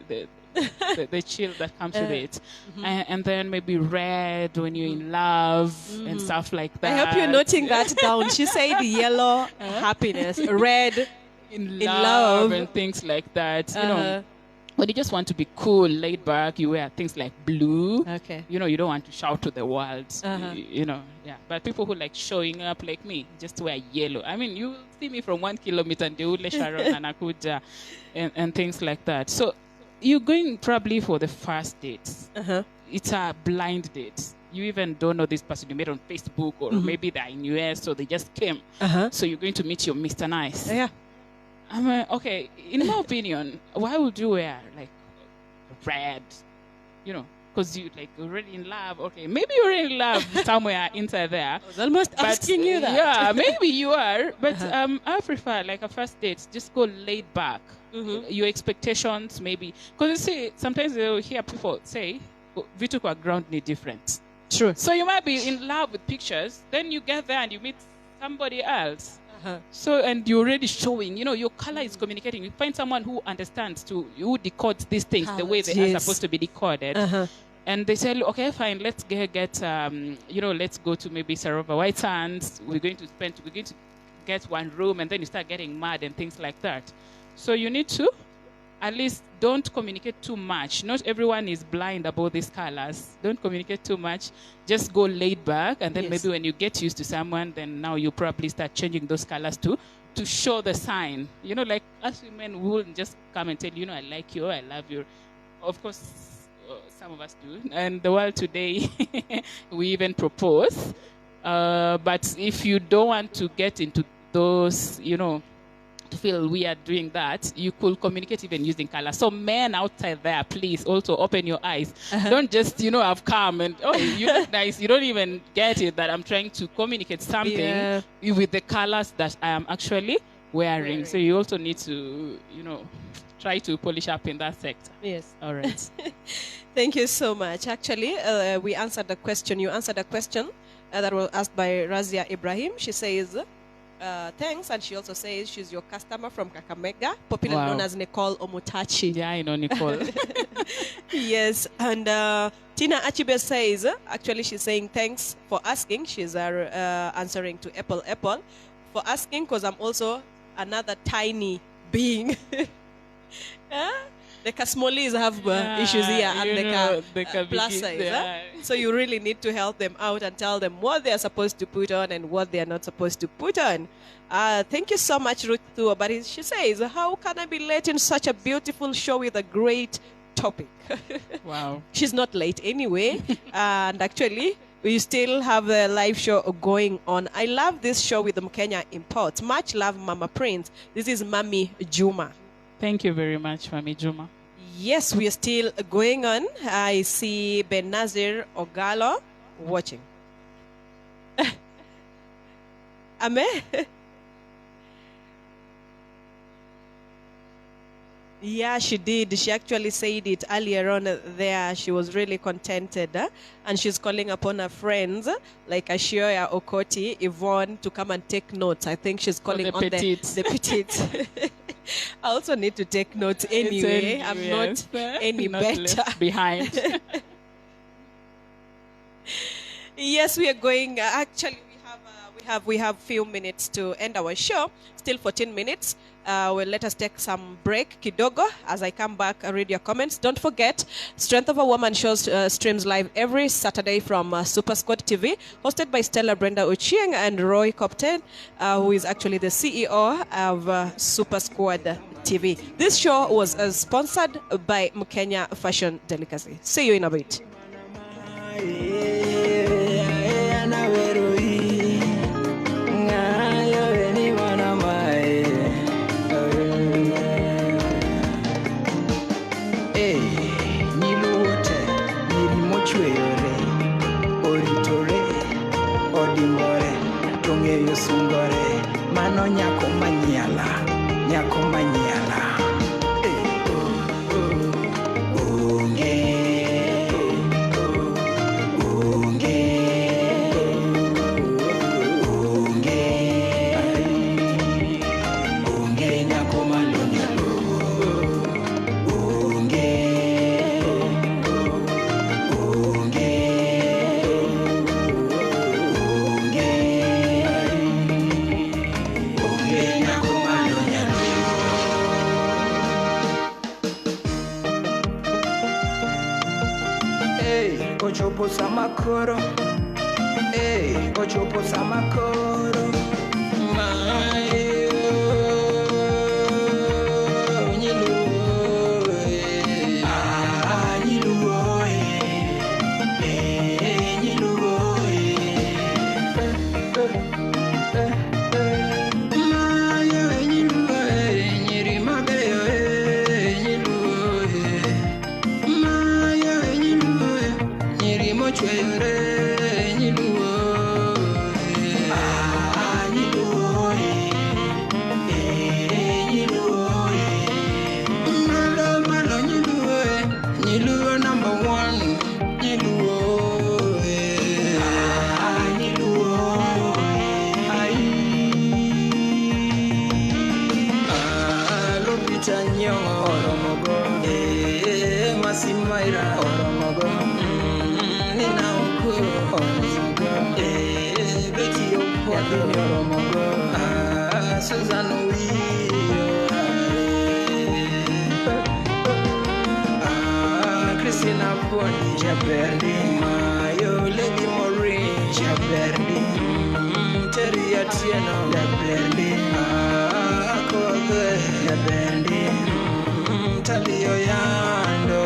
the chill that comes with it. And then maybe red when you're in love and stuff like that. I hope you're noting that down. She said yellow, happiness, red, in love and things like that. You know, when you just want to be cool, laid back, you wear things like blue. Okay. You know, you don't want to shout to the world. You know, yeah. But people who like showing up like me just wear yellow. I mean, you will see me from 1 kilometer and Deule, Sharon, and Akuja, and things like that. So you're going probably for the first dates. It's a blind date. You even don't know this person you met on Facebook, or maybe they're in US, so they just came. So you're going to meet your Mr. Nice. Yeah. Okay, in my opinion, why would you wear like red? You know, because you like already in love. Okay, maybe you're in love somewhere inside there. I was almost asking you that. Yeah, maybe you are. But I prefer like a first date, just go laid back. Your expectations maybe. Because you see, sometimes you'll hear people say, vitu kwa ground ni different. True. So you might be in love with pictures, then you get there and you meet somebody else. So, and you're already showing, you know, your color is communicating. You find someone who understands, who decodes these things the way they are supposed to be decoded. And they say, okay, fine, let's get you know, let's go to maybe Sarova White Sands. We're going to get one room, and then you start getting mad and things like that. So you need to, at least, don't communicate too much. Not everyone is blind about these colors. Don't communicate too much. Just go laid back, and then maybe when you get used to someone, then now you probably start changing those colors to show the sign. You know, like us women, we wouldn't just come and tell you, you know, I like you, I love you. Of course, some of us do. And the world today, we even propose. But if you don't want to get into those, you know, to feel weird doing that, you could communicate even using color. So men outside there, please also open your eyes. Don't just, have come and, you look nice. You don't even get it that I'm trying to communicate something with the colors that I am actually wearing. So you also need to, try to polish up in that sector. Yes. All right. Thank you so much. Actually, we answered the question. You answered a question that was asked by Razia Ibrahim. She says, thanks, and she also says she's your customer from Kakamega, popularly known as Nicole Omutachi. Yeah, I know Nicole. Yes, and Tina Achibe says, actually she's saying thanks for asking. She's answering to Apple for asking, because I'm also another tiny being. The Kasmolis have issues here, and the plus size. So you really need to help them out and tell them what they are supposed to put on and what they are not supposed to put on. Thank you so much, Ruth. But she says, how can I be late in such a beautiful show with a great topic? Wow. She's not late anyway. And actually, we still have the live show going on. I love this show with the Mkenya Imports. Much love, Mama Prince. This is Mami Juma. Thank you very much, Mami Juma. Yes, we are still going on. I see Ben Nazir Ogalo watching. Ame? Yeah, she did. She actually said it earlier on there. She was really contented. And she's calling upon her friends like Ashioya Okoti, Yvonne, to come and take notes. I think she's calling on the petites. I also need to take notes anyway. I'm not any better. Left behind. Yes, we are going. Actually, we have few minutes to end our show. Still 14 minutes. Well, let us take some break, kidogo. As I come back, read your comments. Don't forget, Strength of a Woman shows streams live every Saturday from Super Squad TV, hosted by Stella Brenda Ochieng and Roy Copten, who is actually the CEO of Super Squad TV. This show was sponsored by Mkenya Fashion Delicacy. See you in a bit. Sungore, mano nyako manyala. Ochopo samakoro, ochopo samakoro, Mayo Lady Maureen, Jaberdi, Terry Atieno, Jaberdi, Akode, Jaberdi, Talio Yando,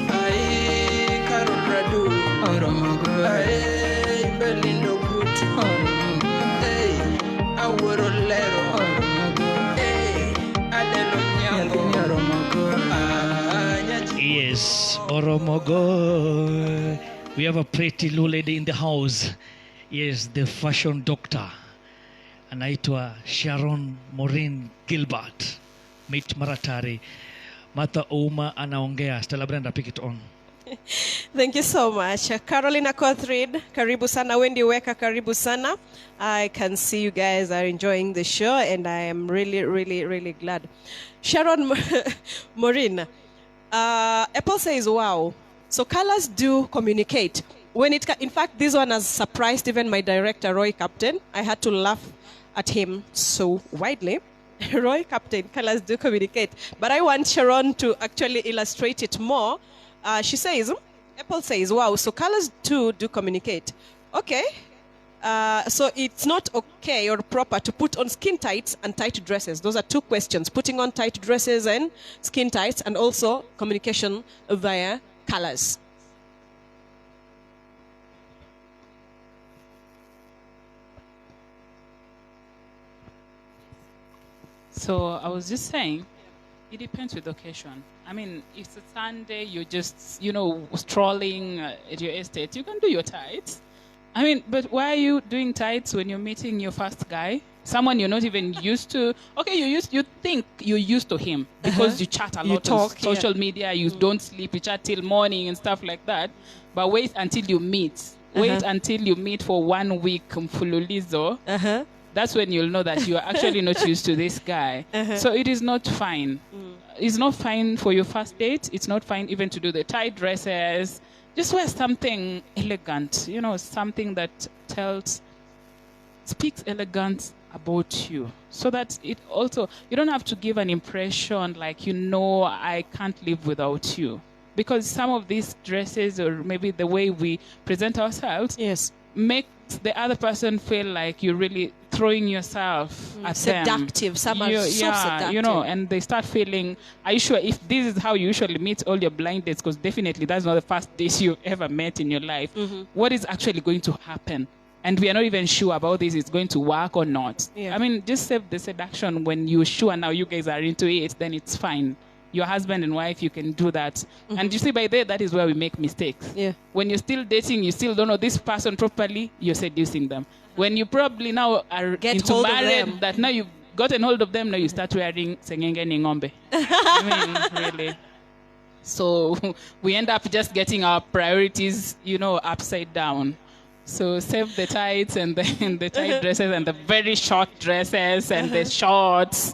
Ai Carol Radu, Oromogo, Ai Belindo Good, Hey. luoro lero adelo nyango Yes, Oromogo. We have a pretty little lady in the house. Yes, the fashion doctor. Anaitwa Sharon Maureen Gilbert. Meet Maratari. Mata Uma anaongea. Stella Brenda, pick it on. Thank you so much. Carolina Cothrid, karibu sana. Wendy Weka, karibu sana. I can see you guys are enjoying the show, and I am really, really, really glad. Sharon Maureen, Apple says, wow. So colors do communicate. In fact, this one has surprised even my director, Roy Captain. I had to laugh at him so widely. Roy Captain, colors do communicate. But I want Sharon to actually illustrate it more. She says, Apple says, wow, so colors too do communicate. Okay. So it's not okay or proper to put on skin tights and tight dresses. Those are two questions. Putting on tight dresses and skin tights, and also communication via colors. So I was just saying, it depends with occasion. I mean, if it's a Sunday, you're just, strolling at your estate, you can do your tights. I mean, but why are you doing tights when you're meeting your first guy? Someone you're not even used to. Okay, you think you're used to him because you chat a lot on social media, you don't sleep, you chat till morning and stuff like that. But wait until you meet. Wait until you meet for 1 week, mfululizo. That's when you'll know that you are actually not used to this guy. So it is not fine. It's not fine for your first date. It's not fine even to do the tight dresses. Just wear something elegant, something that speaks elegance about you. So that it also, you don't have to give an impression like, I can't live without you. Because some of these dresses, or maybe the way we present ourselves, makes the other person feel like you're really throwing yourself at seductive. them. Some are so seductive. And they start feeling, are you sure if this is how you usually meet all your blind dates? Because definitely that's not the first date you ever met in your life. What is actually going to happen? And we are not even sure about this is going to work or not. I mean, just save the seduction when you're sure now you guys are into it, then it's fine. Your husband and wife, you can do that. And you see, by that is where we make mistakes. When you're still dating, you still don't know this person properly, you're seducing them. When you probably now are into married, that now you've gotten hold of them, now you start wearing sengenge ningombe. I mean, really. So we end up just getting our priorities, upside down. So save the tights and the tight dresses and the very short dresses and the shorts,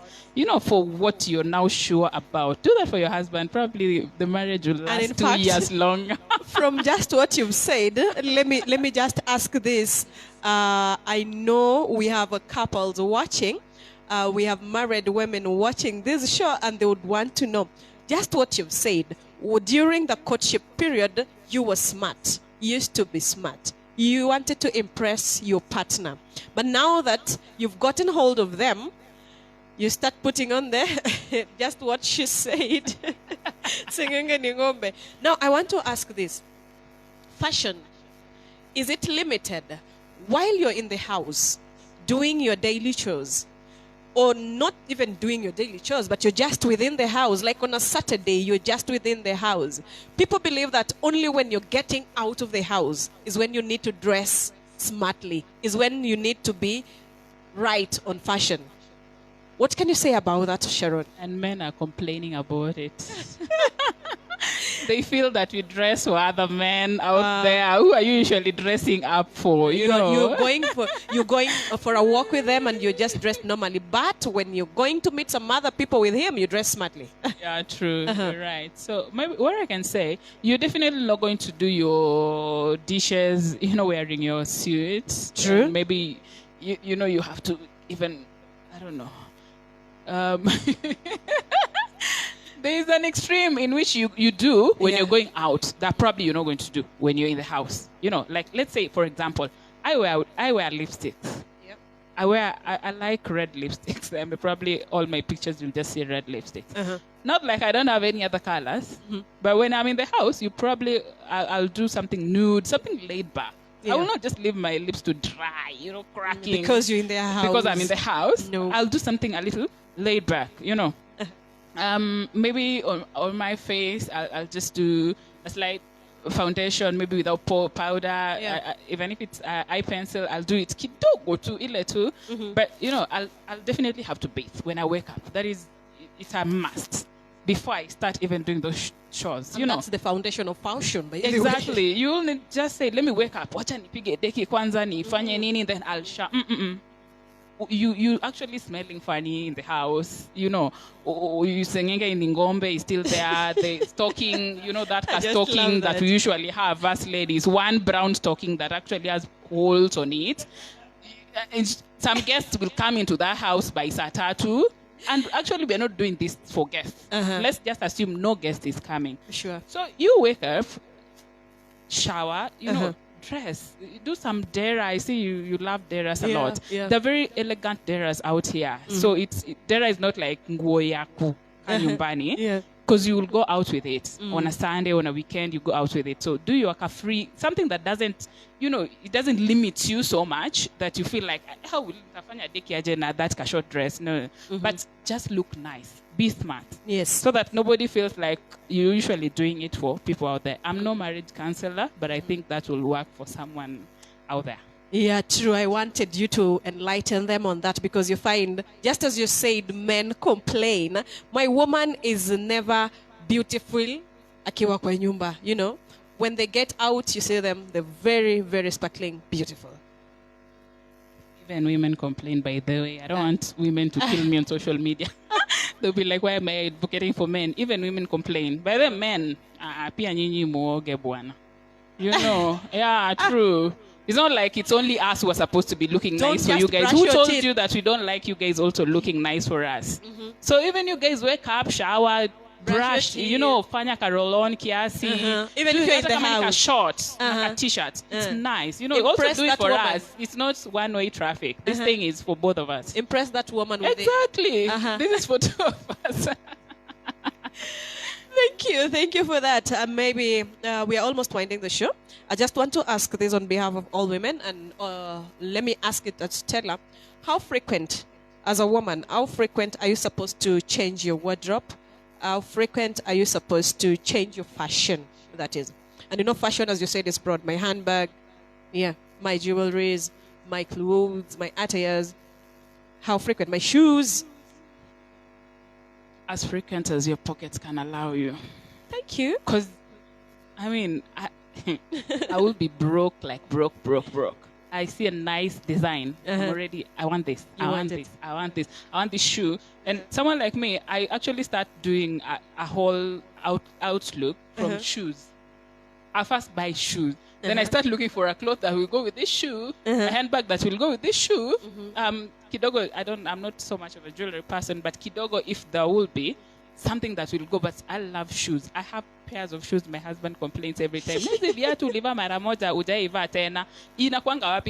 for what you're now sure about. Do that for your husband. Probably the marriage will last 2 years long. From just what you've said, let me just ask this. I know we have couples watching. We have married women watching this show, and they would want to know just what you've said. During the courtship period, you were smart. You used to be smart. You wanted to impress your partner. But now that you've gotten hold of them, you start putting on there just what she said. Now, I want to ask this. Fashion, is it limited while you're in the house doing your daily chores? Or not even doing your daily chores, but you're just within the house. Like on a Saturday, you're just within the house. People believe that only when you're getting out of the house is when you need to dress smartly, is when you need to be right on fashion. What can you say about that, Sharon? And men are complaining about it. They feel that we dress for other men out there. Who are you usually dressing up for? You're going for a walk with them and you're just dressed normally. But when you're going to meet some other people with him, you dress smartly. Yeah, true. You're right. So maybe what I can say, you're definitely not going to do your dishes, wearing your suits. True. And maybe, you have to even, I don't know. There is an extreme in which you do when you're going out that probably you're not going to do when you're in the house. Like let's say, for example, I wear lipsticks. Yep. I like red lipsticks. I mean, probably all my pictures will just say red lipsticks. Not like I don't have any other colors, but when I'm in the house, I'll do something nude, something laid back. I will not just leave my lips to dry, cracking. Because you're in their house. Because I'm in the house. No. I'll do something a little laid back, Maybe on my face, I'll just do a slight foundation, maybe without powder. Yeah. Even if it's eye pencil, I'll do it kidogo too, ile too. But I'll definitely have to bathe when I wake up. It's a must before I start even doing those chores. That's the foundation of fashion. By the way. Exactly. You'll just say, let me wake up. Wacha nipige deki kwanza nifanye nini, then I'll shower. You actually smelling funny in the house, you singenge in Ngombe is still there. The stocking, that stocking that we usually have us ladies, one brown stocking that actually has holes on it. And some guests will come into that house by Satatu, and actually we're not doing this for guests. Let's just assume no guest is coming. Sure. So you wake up, shower, dress, do some dera. I see you love deras a lot. Yeah. They're very elegant deras out here. So dera is not like nguo yaku nyumbani. Yeah. Because you will go out with it on a Sunday, on a weekend, you go out with it. So do your free, something that doesn't, it doesn't limit you so much that you feel like, how will nitafanya deki aje na that short dress? No, but just look nice, be smart. Yes. So that nobody feels like you're usually doing it for people out there. I'm no marriage counselor, but I think that will work for someone out there. Yeah, true. I wanted you to enlighten them on that because you find, just as you said, men complain. My woman is never beautiful akiwa kwa nyumba, When they get out, you see them, they're very, very sparkling, beautiful. Even women complain, by the way. I don't want women to kill me on social media. They'll be like, why am I advocating for men? Even women complain. By the men, pia nyinyi muoge bwana. Yeah, true. It's not like it's only us who are supposed to be looking nice for you guys. Who told you that we don't like you guys also looking nice for us? So even you guys wake up, shower, brush, fanya karolon kiasi. Even if you're in the house. A short, a t-shirt. It's nice. Also do it for us. It's not one-way traffic. This thing is for both of us. Impress that woman with Exactly. This is for two of us. Thank you for that. Maybe we are almost winding the show. I just want to ask this on behalf of all women, and let me ask it to Stella. How frequent, as a woman, how frequent are you supposed to change your wardrobe? How frequent are you supposed to change your fashion, that is? And fashion, as you said, is broad. My handbag, my jewelries, my clothes, my attires. How frequent? My shoes. As frequent as your pockets can allow you. Thank you. Because, I will be broke. I see a nice design. I'm already, I want this. I want this shoe. And someone like me, I actually start doing a whole outlook from shoes. I first buy shoes. Then I start looking for a cloth that will go with this shoe, a handbag that will go with this shoe. Kidogo, I'm not so much of a jewelry person, but kidogo, if there will be something that will go. But I love shoes. I have pairs of shoes. My husband complains every time.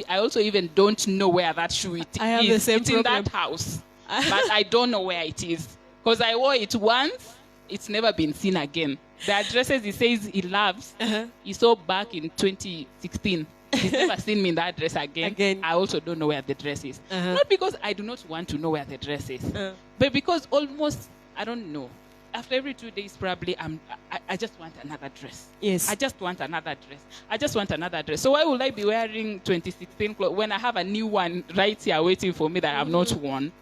I also even don't know where that shoe is. I have the same it's problem. in that house, but I don't know where it is because I wore it once. It's never been seen again. The addresses he says he loves, he saw back in 2016. He's never seen me in that dress again. I also don't know where the dress is. Not because I do not want to know where the dress is, but because almost, I don't know. After every 2 days, probably, I just want another dress. Yes. I just want another dress. So why would I be wearing 2016 clothes when I have a new one right here waiting for me that I have not worn?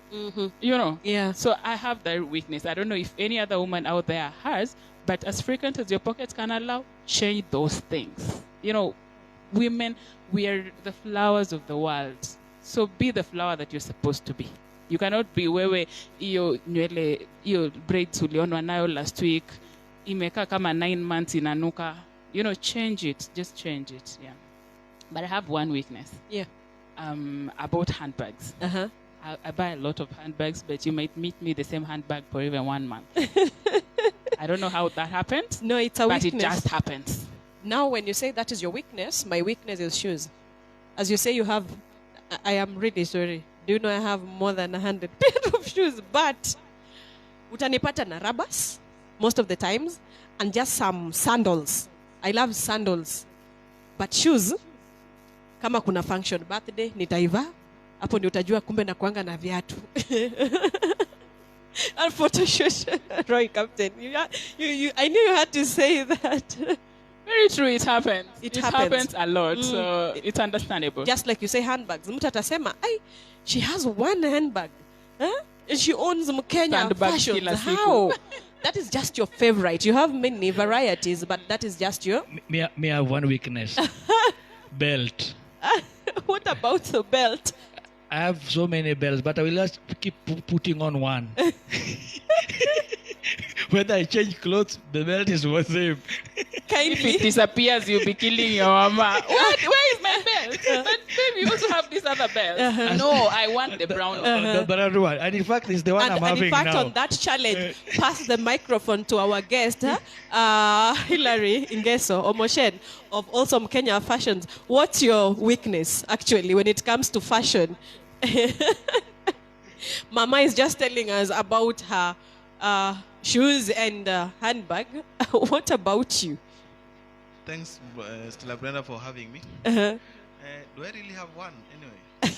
Yeah. So I have that weakness. I don't know if any other woman out there has, but as frequent as your pockets can allow, change those things. Women, we are the flowers of the world. So be the flower that you're supposed to be. You cannot be wewe iyo braids ulionwa nayo last week imekaa kama 9 months inanuka. Change it. Just change it. Yeah. But I have one weakness. Yeah. About handbags. I buy a lot of handbags, but you might meet me the same handbag for even 1 month. I don't know how that happens. No, it's a weakness. But it just happens. Now, when you say that is your weakness, my weakness is shoes. As you say, you have, I am really sorry. Do you know I have more than 100 pairs of shoes? But utanipata na rabas most of the times, and just some sandals. I love sandals. But shoes, kama kuna function birthday nitaivaa. Hapo ndio utajua kumbe na kuanga na viatu. And photo shoot. Roy Captain. I knew you had to say that. Very true, it happens. It happens a lot, so it's understandable. Just like you say handbags. Mtu atasema, she has one handbag. Huh? And she owns Mkenya Handbag Fashion. kila siku. How? That is just your favorite. You have many varieties, but that is just your... Me have one weakness. Belt. What about the belt? I have so many belts, but I will just keep putting on one. Whether I change clothes, the belt is the same. If Kindly. it disappears, you'll be killing your mama. What? Where is my belt? But baby, you also have this other belt. No, I want the brown one. The brand one. And in fact, it's the one I'm And having in fact, now. on that challenge, pass the microphone to our guest, Hilary Ingeso Omoshen of also Mkenya Fashions. What's your weakness, actually, when it comes to fashion? Mama is just telling us about her shoes and handbag. What about you? Thanks, Stella Brenda, for having me. Uh-huh. Do I really have one? Anyway,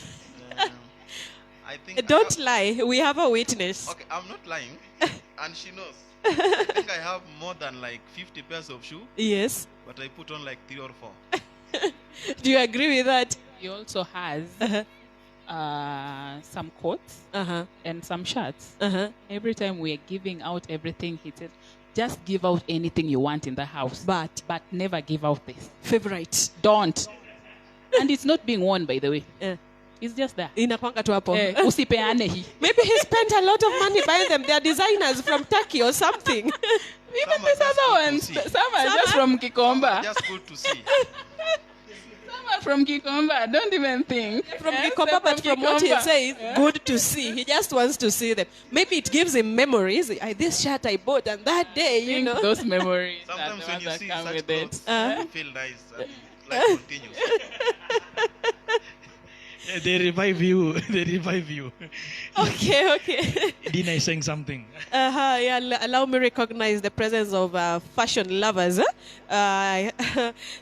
I think. Don't lie. We have a witness. Okay, I'm not lying, and she knows. I think I have more than like 50 pairs of shoes, Yes. but I put on like 3 or 4. Do you agree with that? He also has some coats Uh-huh. and some shirts. Uh-huh. Every time we are giving out everything, he says, just give out anything you want in the house. But But never give out this. favorite. Don't. And it's not being worn, by the way. Yeah. It's just there. Inakwanga tu hapo. Usipeane hii. Maybe he spent a lot of money buying them. They're designers from Turkey or something. Even Some are these just other good to ones. see. Some are just from Kikomba. Just good to see. Some are from Kikomba. Don't even think. From Yes, Gikomba, they're but from what he Kikomba. says, Yeah. good to see. He just wants to see them. Maybe it gives him memories. This shirt I bought and that day, you Think know. those memories Sometimes are when the you ones see that come such with it. clothes, you feel nice and life continues. Yeah, they revive you. They revive you. Okay. Dina is saying something. Yeah, allow me recognize the presence of fashion lovers.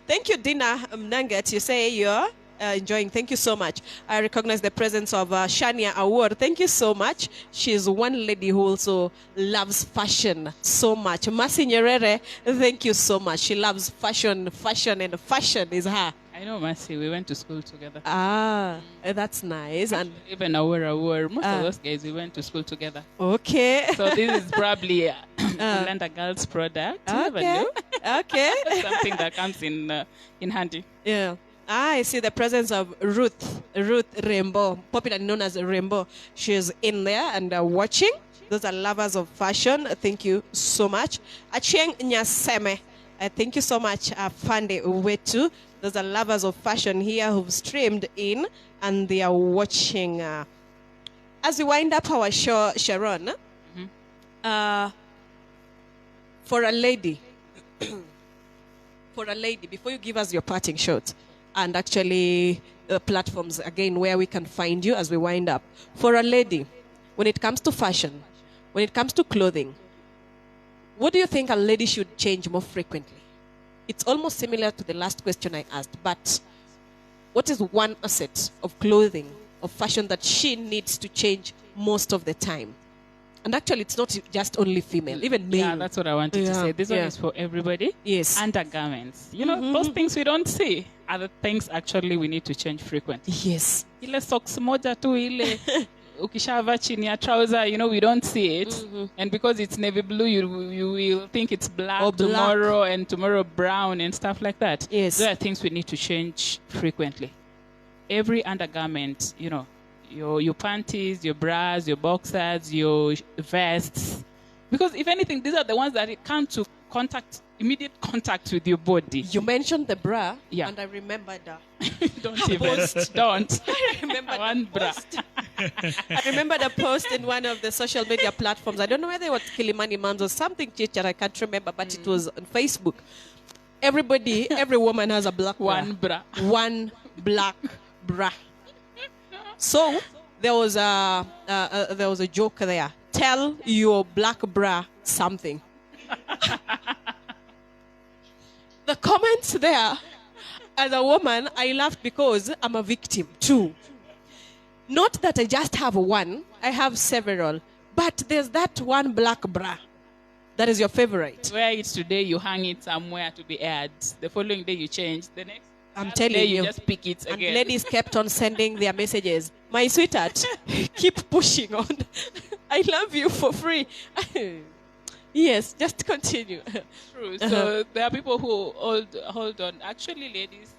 Thank you, Dina Mnanget. You say you're enjoying. Thank you so much. I recognize the presence of Shania Award. Thank you so much. She's one lady who also loves fashion so much. Masi Nyerere, thank you so much. She loves fashion, and fashion is her. I know, Mercy. We went to school together. That's nice. And Even our most of those guys, we went to school together. okay. So this is probably a Landa Girls product. You never Okay. know. Okay. Something that comes in handy. Yeah. I see the presence of Ruth Rainbow, popularly known as Rainbow. She's in there and watching. Those are lovers of fashion. Thank you so much. Achieng Nyaseme. Thank you so much, Fande Uwetu. Those are lovers of fashion here who've streamed in and they are watching. As we wind up our show, Sharon, for a lady, before you give us your parting shot, and actually platforms again where we can find you as we wind up. For a lady, when it comes to fashion, when it comes to clothing, what do you think a lady should change more frequently? It's almost similar to the last question I asked, but what is one asset of clothing, of fashion that she needs to change most of the time? And actually, it's not just only female, even male. Yeah, that's what I wanted to say. This one Yeah. is for everybody. Yes. Undergarments. You know, those things we don't see are the things actually we need to change frequently. Yes. Ile socks moja tu ile ukishava chini ya trouser, you know, we don't see it. And because it's navy blue, you will think it's black, Or black. tomorrow and tomorrow brown and stuff like that. Yes. Those are things we need to change frequently. Every undergarment, you know, your panties, your bras, your boxers, your vests. Because if anything, these are the ones that come to immediate contact with your body. You mentioned the bra, Yeah. and I remembered Don't even. Don't. I remember One the bra. post. I remember the post in one of the social media platforms. I don't know whether it was Kilimani Moms or something, teacher, I can't remember, but it was on Facebook. Every woman has a black bra. One bra. One black bra. So there was a joke there. Tell your black bra something. The comments there as a woman, I laughed because I'm a victim too. Not that I just have one, I have several. But there's that one black bra that is your favorite. You wear it today, you hang it somewhere to be aired. The following day you change. The next I'm day telling you. you just pick it And again. ladies kept on sending their messages. My sweetheart, keep pushing on. I love you for free. Yes, just continue. True. So there are people who hold on. Actually, ladies,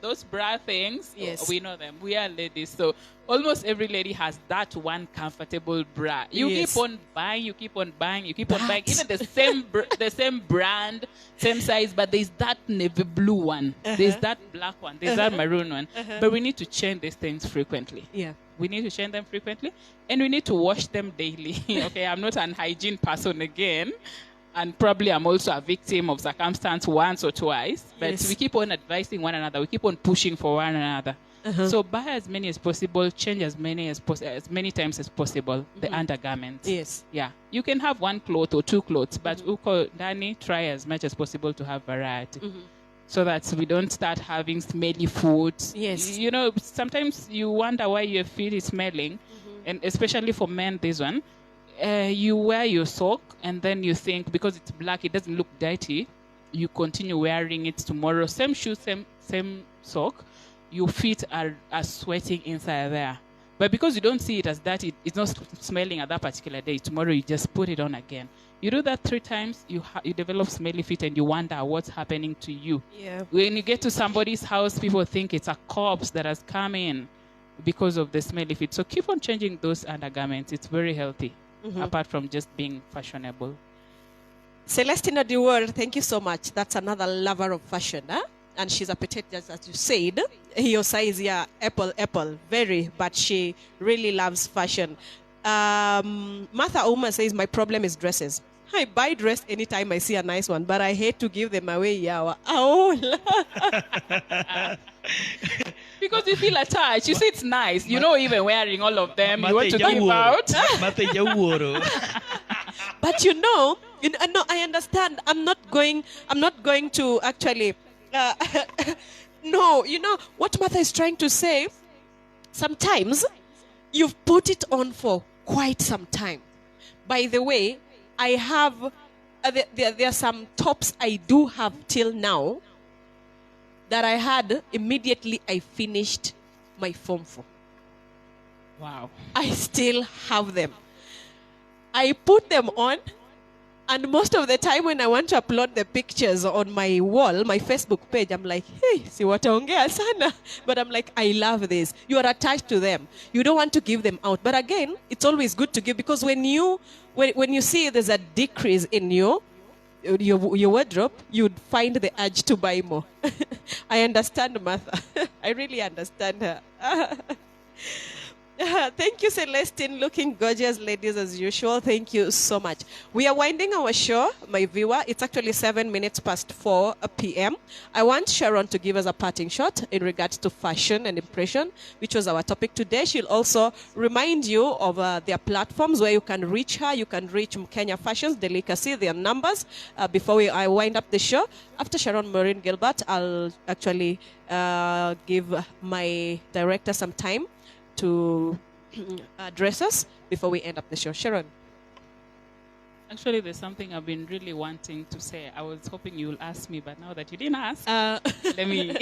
those bra things, Yes. we know them. We are ladies. So almost every lady has that one comfortable bra. You Yes. keep on buying, you keep on buying, you keep on buying. But- Even the same brand, same size, but there's that navy blue one. There's that black one. There's that maroon one. But we need to change these things frequently. Yeah. We need to change them frequently, and we need to wash them daily. Okay, I'm not an hygiene person again, and probably I'm also a victim of circumstance once or twice. But Yes. we keep on advising one another. We keep on pushing for one another. So buy as many as possible, change as many many times as possible. The undergarments. Yes. Yeah, you can have one cloth or two clothes, but uko ndani, try as much as possible to have variety. So that we don't start having smelly food. Yes. You know, sometimes you wonder why your feet is smelling, and especially for men, this one. You wear your sock, and then you think because it's black, it doesn't look dirty. You continue wearing it tomorrow. Same shoe, same sock. Your feet are sweating inside there. But because you don't see it as dirty, it's not smelling at that particular day. Tomorrow you just put it on again. You do that 3 times, you develop smelly feet, and you wonder what's happening to you. Yeah. When you get to somebody's house, people think it's a corpse that has come in because of the smelly feet. So keep on changing those undergarments. It's very healthy, apart from just being fashionable. Celestina Dewar, thank you so much. That's another lover of fashion, huh? And she's a petite, just as you said. Your size, yeah, apple, very, but she really loves fashion. Martha Uma says, my problem is dresses. I buy dress anytime I see a nice one, but I hate to give them away. Yawa. Oh, Because you feel attached. You see it's nice. You know, even wearing all of them, you want to give out. but no, I understand. I'm not going to actually. No, what Martha is trying to say. Sometimes you've put it on for quite some time. By the way, I have there are some tops I do have till now that I had immediately I finished my Form 4. Wow. I still have them. I put them on, and most of the time when I want to upload the pictures on my wall, my Facebook page, I'm like, hey, si wataongea sana. But I'm like, I love this. You are attached to them. You don't want to give them out. But again, it's always good to give, because when you see there's a decrease in your wardrobe, you'd find the urge to buy more. I understand Martha. I really understand her. Thank you, Celestine. Looking gorgeous, ladies, as usual. Thank you so much. We are winding our show, my viewer. It's actually 7 minutes past 4 p.m. I want Sharon to give us a parting shot in regards to fashion and impression, which was our topic today. She'll also remind you of their platforms where you can reach her. You can reach Mkenya Fashion Delicacy, their numbers. Before I wind up the show, after Sharon, Maureen, Gilbert, I'll actually give my director some time to address us before we end up the show. Sharon. Actually, there's something I've been really wanting to say. I was hoping you'll ask me, but now that you didn't ask, let me.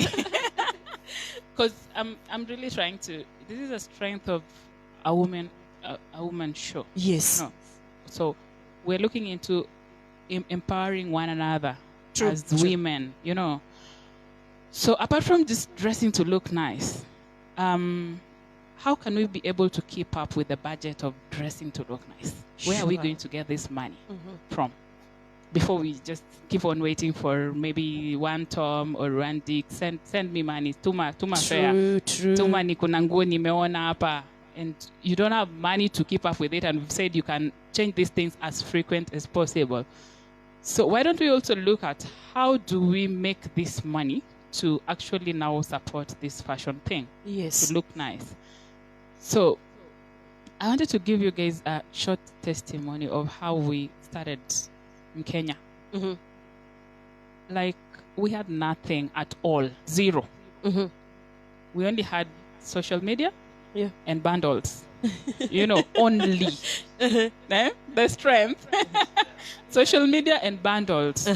Because I'm really trying to. This is a strength of a woman show. Yes. No. So we're looking into empowering one another True. as women. So apart from just dressing to look nice, how can we be able to keep up with the budget of dressing to look nice? Where are we Sure. going to get this money from? Before we just keep on waiting for maybe one Tom or one Dick, send me money. Tuma fare. True. Tuma ni kuna nguo nimeona hapa. And you don't have money to keep up with it, and we've said you can change these things as frequent as possible. So why don't we also look at how do we make this money to actually now support this fashion thing? Yes. To look nice. So I wanted to give you guys a short testimony of how we started in Kenya. Mm-hmm. Like, we had nothing at all, zero. we only had social media Yeah. and bundles. Only. The strength. Social media and bundles.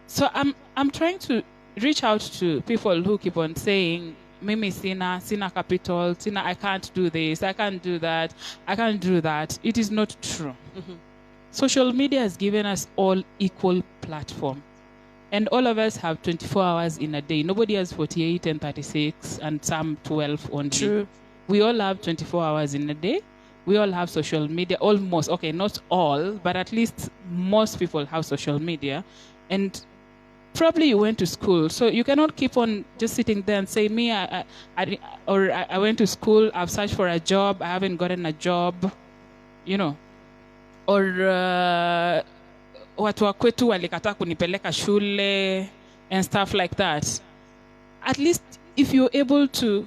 So I'm trying to reach out to people who keep on saying, Mimi Sina capital, Sina, I can't do this, I can't do that, I can't do that. It is not true. Social media has given us all equal platform. And all of us have 24 hours in a day. Nobody has 48 and 36 and some 12 only. True. We all have 24 hours in a day. We all have social media, almost. Okay, not all, but at least most people have social media. And probably you went to school, so you cannot keep on just sitting there and say, me, I went to school, I've searched for a job, I haven't gotten a job, or watu wa kwetu walikataa kunipeleka shule and stuff like that. At least if you're able to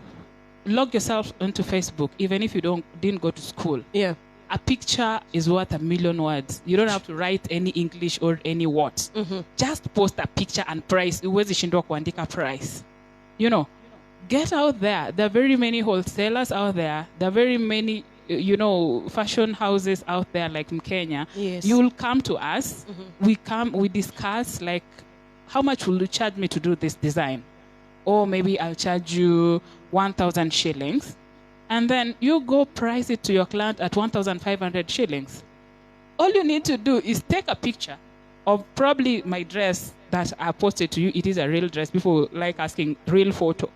log yourself onto Facebook, even if you didn't go to school, a picture is worth 1,000,000 words. You don't have to write any English or any words. Just post a picture and price. Uwezi shindwa kuandika price. Get out there. There are very many wholesalers out there. There are very many, fashion houses out there like Mkenya. Yes. You'll come to us. We discuss like, how much will you charge me to do this design? Or maybe I'll charge you 1,000 shillings. And then you go price it to your client at 1,500 shillings. All you need to do is take a picture of probably my dress that I posted to you. It is a real dress. People like asking real photo.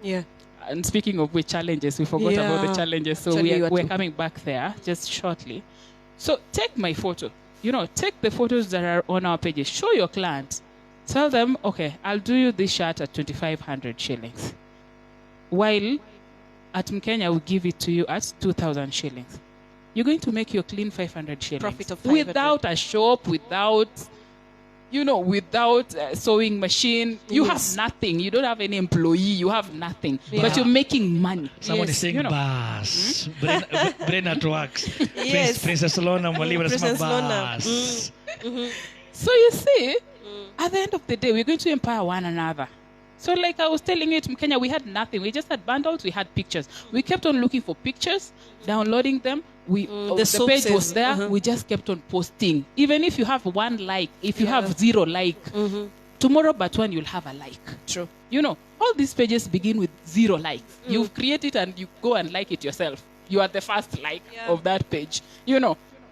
Yeah. And speaking of which challenges, we forgot about the challenges. So Actually, we're coming back there just shortly. So take my photo. Take the photos that are on our pages. Show your client. Tell them, okay, I'll do you this shirt at 2,500 shillings. While at Mkenya, we'll give it to you at 2,000 shillings. You're going to make your clean 500 shillings. Profit of 500. Without a shop, without sewing machine. You have nothing. You don't have any employee. You have nothing. But you're making money. Someone is saying bus. Brain at works. Yes. Princess Lona, Princess Lona. bus. So you see, at the end of the day, we're going to empower one another. So like I was telling you, in Kenya, we had nothing. We just had bundles. We had pictures. We kept on looking for pictures, downloading them. The page was there. We just kept on posting. Even if you have 1 like, if you have 0 like, tomorrow but one, you'll have a like. True. All these pages begin with 0 likes. You create it and you go and like it yourself. You are the first like of that page.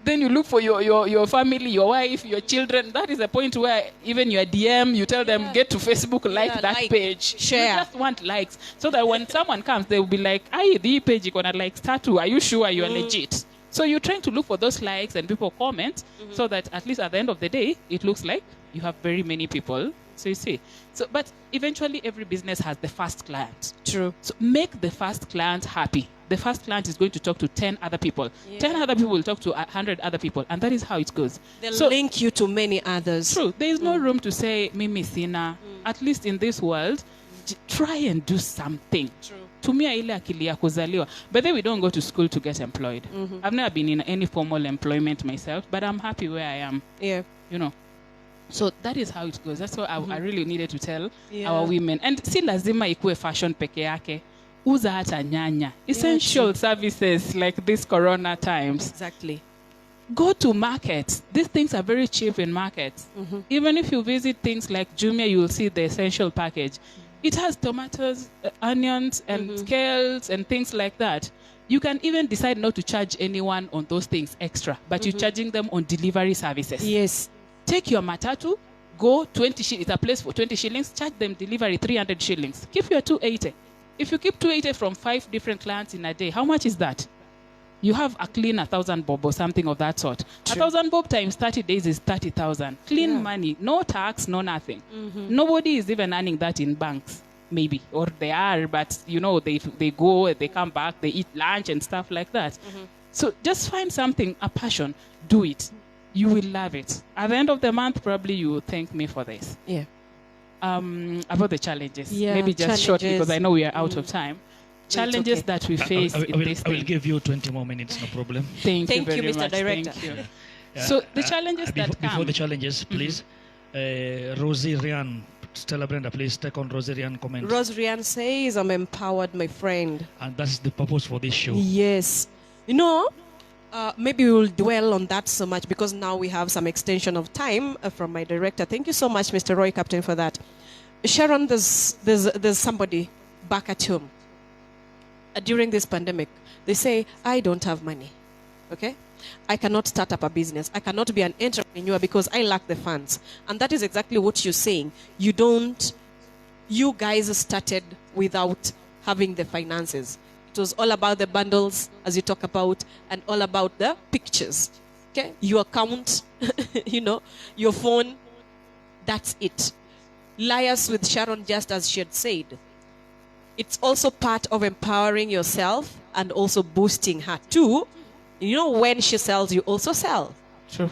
Then you look for your family, your wife, your children. That is the point where even your DM, you tell them, get to Facebook, like that page. Share. You just want likes. So that when someone comes, they will be like, the page is going to like tattoo. Are you sure you are legit? So you're trying to look for those likes and people comment so that at least at the end of the day, it looks like you have very many people. So you see. But eventually every business has the first client. True. So make the first client happy. The first client is going to talk to 10 other people. 10 other people will talk to 100 other people. And that is how it goes. They'll link you to many others. True. There is no room to say, Mimi Sina. At least in this world, try and do something. True. Tumia ile akili ya kuzaliwa. But then we don't go to school to get employed. I've never been in any formal employment myself, but I'm happy where I am. Yeah. So that is how it goes. That's what I really needed to tell our women. And si lazima ikue fashion peke yake. Uza hata nyanya. Essential services like this corona times. Exactly. Go to markets. These things are very cheap in markets. Even if you visit things like Jumia, you will see the essential package. It has tomatoes, onions, and scales and things like that. You can even decide not to charge anyone on those things extra, but you're charging them on delivery services. Yes. Take your matatu, go 20 shillings. It's a place for 20 shillings. Charge them delivery 300 shillings. Keep your 280. If you keep 280 from 5 different clients in a day, how much is that? You have a clean 1,000 bob or something of that sort. True. 1,000 bob times 30 days is 30,000. Clean money, no tax, no nothing. Nobody is even earning that in banks, maybe, or they are, but they go, they come back, they eat lunch and stuff like that. So just find something, a passion, do it. You will love it. At the end of the month, probably you will thank me for this. Yeah. About the challenges. Yeah, Maybe just shortly, because I know we are out of time. Challenges okay. that we face in this I will thing. give you 20 more minutes, no problem. Thank you very Mr. much. Director. Thank you. So the challenges that come. Before the challenges, please, Rosie Ryan, Stella Brenda, please take on Rosarian comment. Rosarian says, I'm empowered, my friend. And that's the purpose for this show. Yes. You know, maybe we will dwell on that so much because now we have some extension of time from my director. Thank you so much, Mr. Roy Captain, for that. Sharon, there's somebody back at home. During this pandemic, they say, I don't have money. Okay? I cannot start up a business. I cannot be an entrepreneur because I lack the funds. And that is exactly what you're saying. You guys started without having the finances. It was all about the bundles, as you talk about, and all about the pictures. Okay? Your account, your phone, that's it. Liars with Sharon, just as she had said. It's also part of empowering yourself and also boosting her too. When she sells, you also sell. True.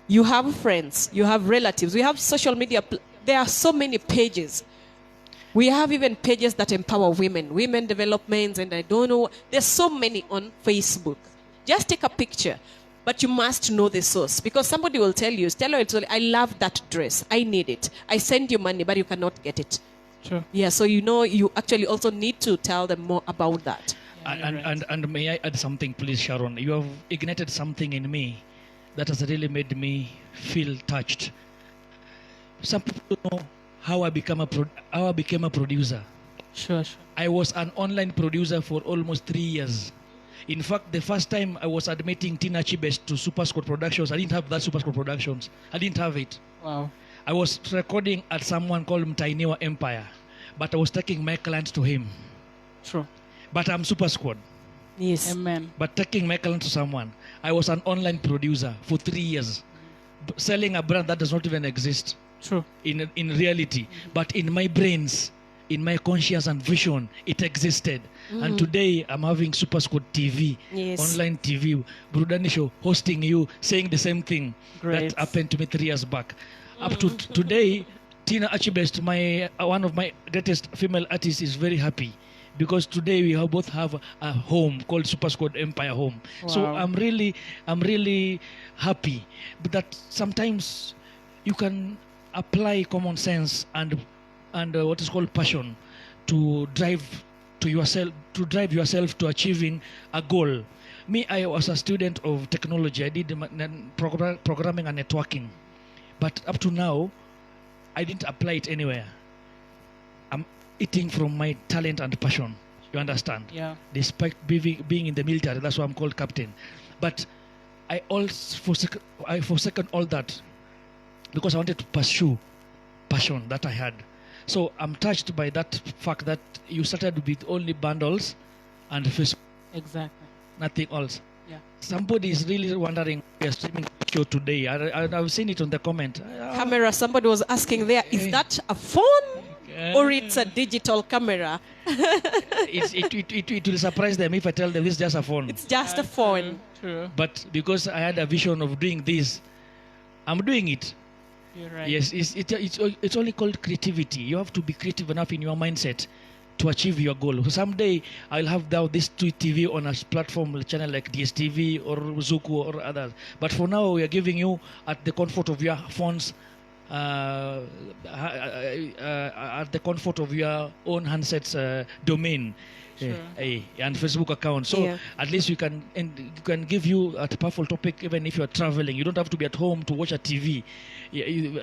You have friends, you have relatives, we have social media. There are so many pages. We have even pages that empower women developments, and I don't know. There's so many on Facebook. Just take a picture, but you must know the source because somebody will tell you, Stella, I love that dress. I need it. I send you money, but you cannot get it. True. Yeah, so you actually also need to tell them more about that. And may I add something, please, Sharon? You have ignited something in me that has really made me feel touched. Some people know how I became a producer. Sure. I was an online producer for almost 3 years. In fact, the first time I was admitting Tina Chibes to Super Squad Productions, I didn't have that Super Squad Productions. I didn't have it. Wow. I was recording at someone called Mtainiwa Empire, but I was taking my clients to him. True. But I'm Super Squad. Yes. Amen. But taking my client to someone. I was an online producer for 3 years, selling a brand that does not even exist. True. In reality. But in my brains, in my conscience and vision, it existed. And today, I'm having Super Squad TV, Yes. online TV, Brudani Show, hosting you, saying the same thing Great. that happened to me 3 years back. Up to today, Tina Achibest, one of my greatest female artists, is very happy because today we both have a home called Super Squad Empire Home. So Wow. I'm really happy. But that sometimes you can apply common sense and what is called passion to drive yourself to achieving a goal. Me, I was a student of technology. I did programming and networking. But up to now, I didn't apply it anywhere. I'm eating from my talent and passion. You understand? Yeah. Despite being in the military, that's why I'm called captain. But I forsaken all that because I wanted to pursue passion that I had. So I'm touched by that fact that you started with only bundles and Facebook, Exactly. nothing else. Yeah. Somebody is really wondering we are streaming show today. I've seen it on the comment. Camera, somebody was asking there, is that a phone or it's a digital camera? It will surprise them if I tell them it's just a phone. It's just a phone. True. But because I had a vision of doing this, I'm doing it. You're right. Yes, it's only called creativity. You have to be creative enough in your mindset to achieve your goal. Someday I'll have now this TV on a platform, a channel like DSTV or Zuku or others. But for now, we are giving you at the comfort of your phones, at the comfort of your own handsets domain. Sure. And Facebook account. So Yeah. at least you can give you a powerful topic even if you are traveling. You don't have to be at home to watch a TV.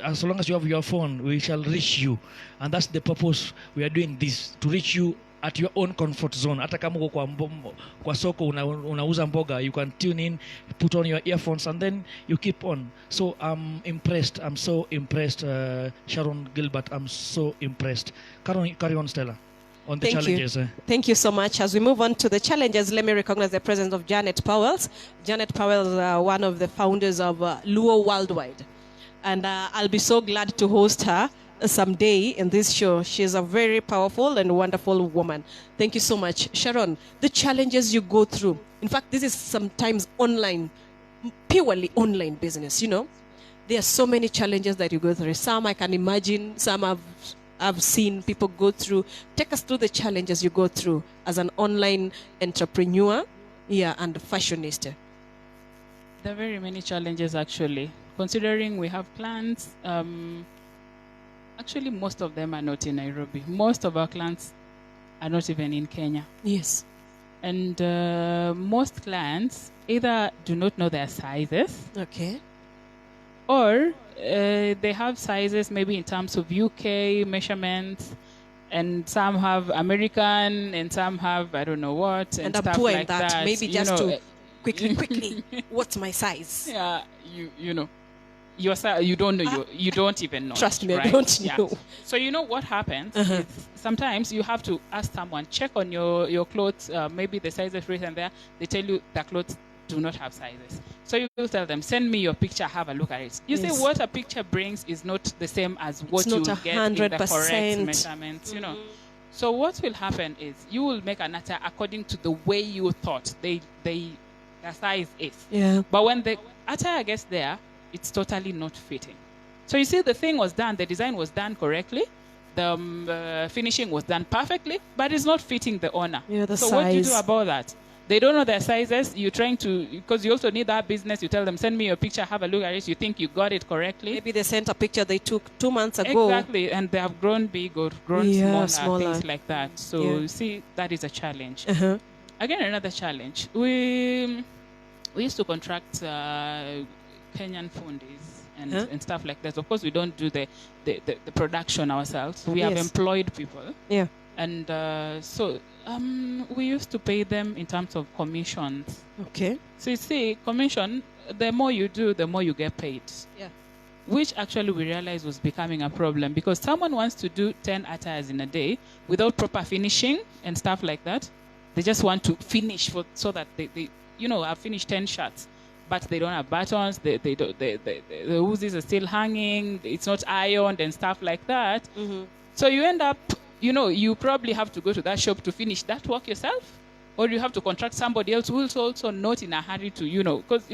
As long as you have your phone, we shall reach you. And that's the purpose we are doing this, to reach you at your own comfort zone. Hata kama uko kwa soko unauza mboga, you can tune in, put on your earphones, and then you keep on. So I'm impressed. I'm so impressed, Sharon, Gilbert. I'm so impressed. Carry on, Stella. On the challenges. Thank you so much. As we move on to the challenges, let me recognize the presence of Janet Powells. Janet Powells is one of the founders of Luo Worldwide. And I'll be so glad to host her someday in this show. She's a very powerful and wonderful woman. Thank you so much. Sharon, the challenges you go through. In fact, this is sometimes online, purely online business, There are so many challenges that you go through. Some I can imagine, some I've seen people go through. Take us through the challenges you go through as an online entrepreneur, and fashionista. There are very many challenges actually. Considering we have plans, Actually, most of them are not in Nairobi. Most of our clients are not even in Kenya. Yes. And most clients either do not know their sizes, Okay. or they have sizes maybe in terms of UK measurements, and some have American, and some have I don't know what, And I'm stuff poor in like that. Maybe You just know, to quickly, what's my size? yeah, you know, your size, you don't know, you don't even know. Trust me, I right? don't Yeah. know. So you know what happens is sometimes you have to ask someone, check on your clothes, maybe the sizes written there. They tell you the clothes do not have sizes. So you will tell them, send me your picture, have a look at it. You see, Yes. what a picture brings is not the same as what you not will get in the 100%. correct measurements, you know. So what will happen is you will make an attire according to the way you thought the size is. Yeah. But when the attire gets there, it's totally not fitting. So you see, the thing was done, the design was done correctly, the finishing was done perfectly, but it's not fitting the owner. Yeah, the so what do you do size. about that? They don't know their sizes. You're trying to, because you also need that business. You tell them, send me your picture, have a look at it. You think you got it correctly. Maybe they sent a picture they took 2 months ago. Exactly, and they have grown big or grown Yeah, smaller, smaller. things like that. So Yeah. you see, that is a challenge. Uh-huh. Again, another challenge. We used to contract Kenyan fundis and stuff like that. Of course, we don't do the production ourselves. We have Yes. employed people. Yeah. And so we used to pay them in terms of commissions. Okay. So you see, commission, the more you do, the more you get paid. Yeah. Which actually we realized was becoming a problem, because someone wants to do 10 attires in a day without proper finishing and stuff like that. They just want to finish so that they have finished 10 shirts, but they don't have buttons. The hoodies are still hanging. It's not ironed and stuff like that. Mm-hmm. So you end up, you probably have to go to that shop to finish that work yourself, or you have to contract somebody else who's also not in a hurry to, because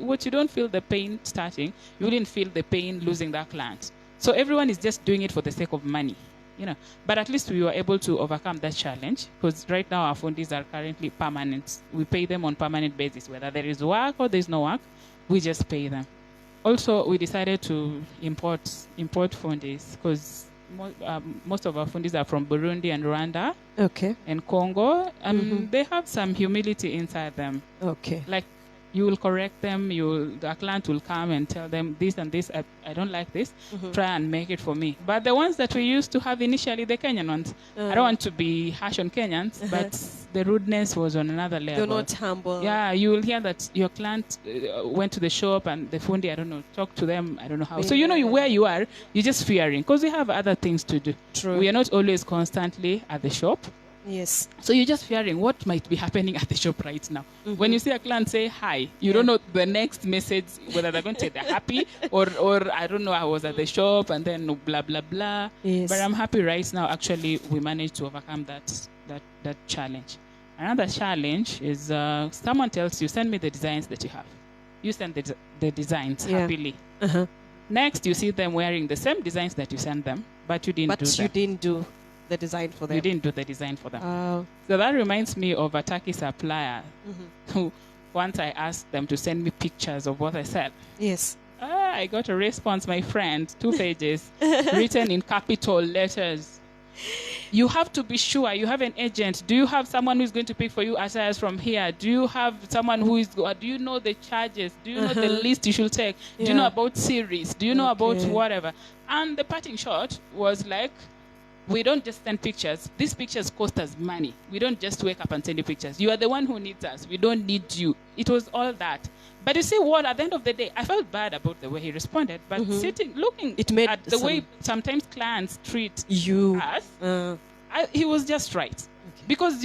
what you don't feel the pain starting, you wouldn't feel the pain losing that client. So everyone is just doing it for the sake of money, But at least we were able to overcome that challenge, because right now our fundis are currently permanent. We pay them on permanent basis, whether there is work or there's no work, we just pay them. Also, we decided to import fundis, because most of our fundis are from Burundi and Rwanda. Okay. And Congo, and they have some humility inside them. Okay. Like, you will correct them, the client will come and tell them this and this, I don't like this, try and make it for me. But the ones that we used to have initially, the Kenyan ones, I don't want to be harsh on Kenyans, but the rudeness was on another level. They're not humble. Yeah, you will hear that your client went to the shop and the fundi, I don't know, talked to them, I don't know how. So where you are, you're just fearing, because we have other things to do. True. We are not always constantly at the shop. Yes. So you're just fearing what might be happening at the shop right now. When you see a client say hi, you don't know the next message, whether they're going to say they're happy or I don't know, I was at the shop and then blah, blah, blah. Yes. But I'm happy right now, actually, we managed to overcome that challenge. Another challenge is someone tells you, send me the designs that you have. You send the designs happily. Uh-huh. Next, you see them wearing the same designs that you sent them, but you didn't do them. But you didn't do the design for them. You didn't do the design for them. Oh. So that reminds me of a Turkey supplier who once I asked them to send me pictures of what I sell. Yes. I got a response, my friend, 2 pages, written in capital letters. You have to be sure you have an agent. Do you have someone who's going to pick for you attires from here? Do you have someone do you know the charges? Do you know the list you should take? Do you know about series? Do you know about whatever? And the parting shot was like, we don't just send pictures. These pictures cost us money. We don't just wake up and send you pictures. You are the one who needs us. We don't need you. It was all that. But you see what, at the end of the day, I felt bad about the way he responded. But looking at the way sometimes clients treat us, he was just right. Okay. Because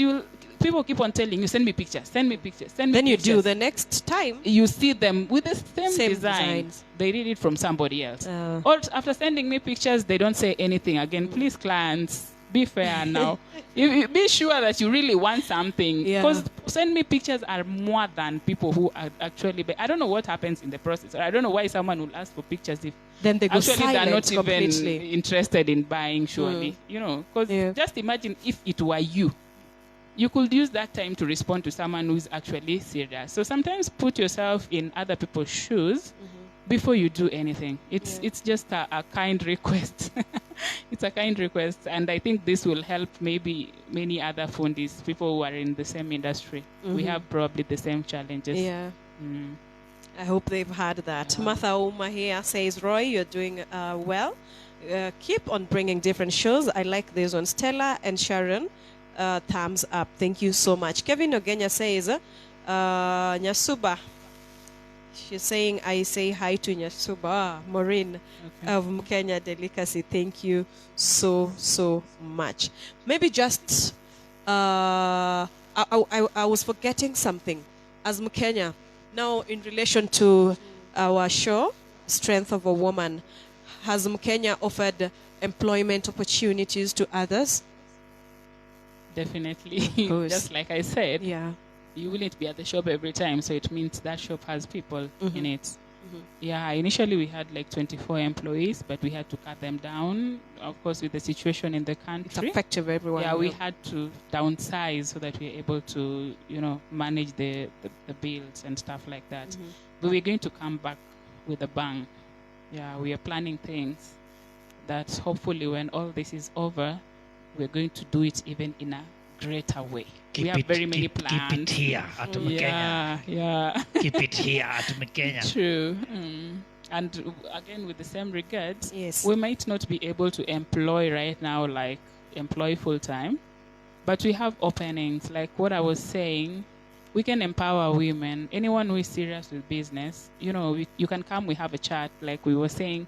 people keep on telling you, send me pictures, send me pictures, send me then pictures. You do the next time. You see them with the same design. Designs. They did it from somebody else. Or after sending me pictures, they don't say anything again. Please, clients, be fair now. You be sure that you really want something. Because send me pictures are more than people who are actually... I don't know what happens in the process. I don't know why someone will ask for pictures if then they go actually they're not completely. even interested in buying, surely. Because just imagine if it were you. You could use that time to respond to someone who's actually serious. So sometimes put yourself in other people's shoes before you do anything. It's just a kind request. It's a kind request, and I think this will help maybe many other fundis, people who are in the same industry. We have probably the same challenges. Yeah. Mm. I hope they've had that. Yeah. Martha Uma here says, Roy, you're doing well. Keep on bringing different shows. I like this one. Stella and Sharon, thumbs up. Thank you so much. Kevin Ogenya says, Nyasuba. She's saying, I say hi to Nyasuba. Maureen of Mkenya Delicacy. Thank you so much. Maybe just, I was forgetting something. As Mkenya, now in relation to our show, Strength of a Woman, has Mkenya offered employment opportunities to others? Definitely. Course. Just like I said, Yeah. you wouldn't be at the shop every time, so it means that shop has people in it. Yeah, initially we had like 24 employees, but we had to cut them down, of course, with the situation in the It's country. effective, everyone. Yeah, we knows. had to downsize so that we're able to, manage the bills and stuff like that. But we're going to come back with a bang. Yeah, we are planning things that hopefully when all this is over, we're going to do it even in a greater way. We have very many plans. Keep it here at Mckenna. Yeah. Keep it here at Mckenna. True. And again, with the same regards, Yes. we might not be able to employ right now, like employ full time, but we have openings. Like what I was saying, we can empower women. Anyone who is serious with business, you can come. We have a chat. Like we were saying,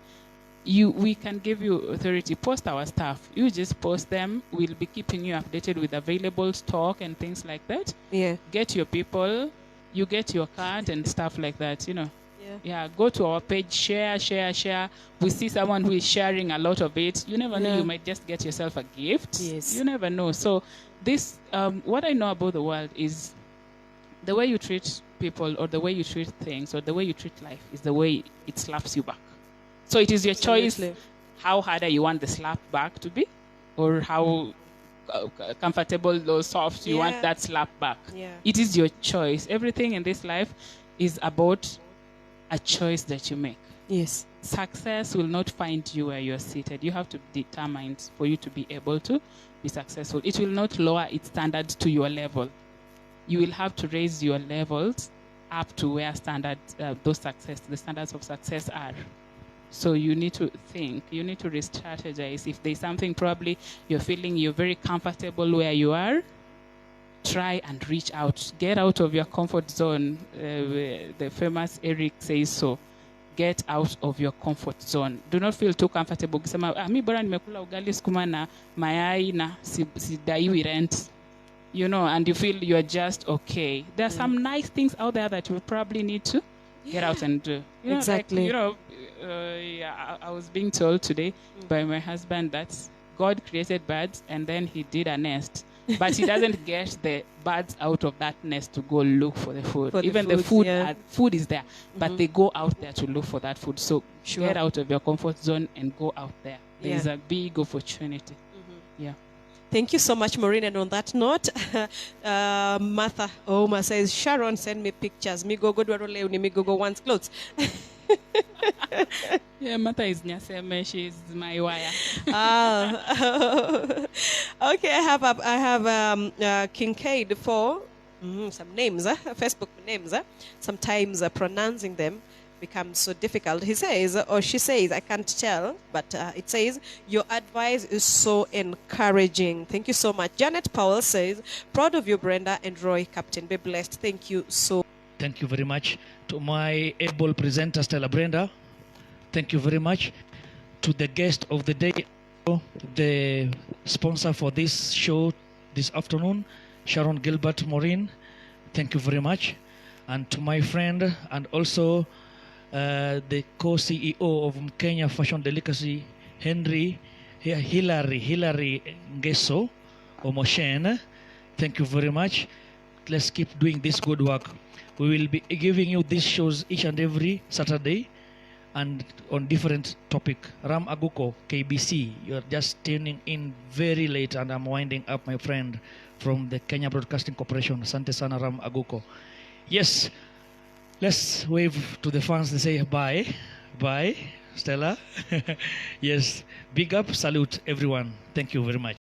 we can give you authority. Post our stuff. You just post them. We'll be keeping you updated with available stock and things like that. Yeah. Get your people. You get your card and stuff like that. Yeah. Yeah, go to our page, share. We see someone who is sharing a lot of it. You never know, Yeah. you might just get yourself a gift. Yes. You never know. So this, what I know about the world is the way you treat people or the way you treat things or the way you treat life is the way it slaps you back. So it is your choice Absolutely. how harder you want the slap back to be or how comfortable or soft you want Yeah. that slap back. Yeah. It is your choice. Everything in this life is about a choice that you make. Yes. Success will not find you where you're seated. You have to be determined for you to be able to be successful. It will not lower its standard to your level. You will have to raise your levels up to where the standards of success are. So you need to think, you need to re-strategize. If there's something probably you're feeling you're very comfortable where you are, try and reach out. Get out of your comfort zone. The famous Eric says so. Get out of your comfort zone. Do not feel too comfortable. Kusema, mi bora nimekula ugali sukuma na mayai na sidaiwi rent. And you feel you're just okay. There are some nice things out there that you probably need to get out and do. Exactly. I was being told today by my husband that God created birds and then he did a nest. But he doesn't get the birds out of that nest to go look for the food. For the Even the food, food, yeah. Food is there, but they go out there to look for that food. So Sure. get out of your comfort zone and go out there. There is Yeah. a big opportunity. Yeah. Thank you so much, Maureen. And on that note, Martha Oma says, Sharon, send me pictures. Mi gogo dwaro leo mi gogo wants clothes. Yeah, Martha is Nyaseme. She's my wire. Okay, I have Kincaid for some names, Facebook names. Sometimes pronouncing them becomes so difficult. He says, or she says, I can't tell, but it says, your advice is so encouraging. Thank you so much. Janet Powell says, proud of you, Brenda and Roy, Captain. Be blessed. Thank you so. Thank you very much to my able presenter, Stella Brenda. Thank you very much to the guest of the day, the sponsor for this show this afternoon, Sharon, Gilbert, Maureen. Thank you very much. And to my friend and also the co-CEO of Mkenya Fashion Delicacy, Hilary Ngeso Omoshen. Thank you very much. Let's keep doing this good work. We will be giving you these shows each and every Saturday and on different topic. Ram Aguko, KBC, you're just tuning in very late and I'm winding up, my friend, from the Kenya Broadcasting Corporation. Asante sana, Ram Aguko. Yes, let's wave to the fans and say bye. Bye. Stella. Yes, big up, salute everyone. Thank you very much.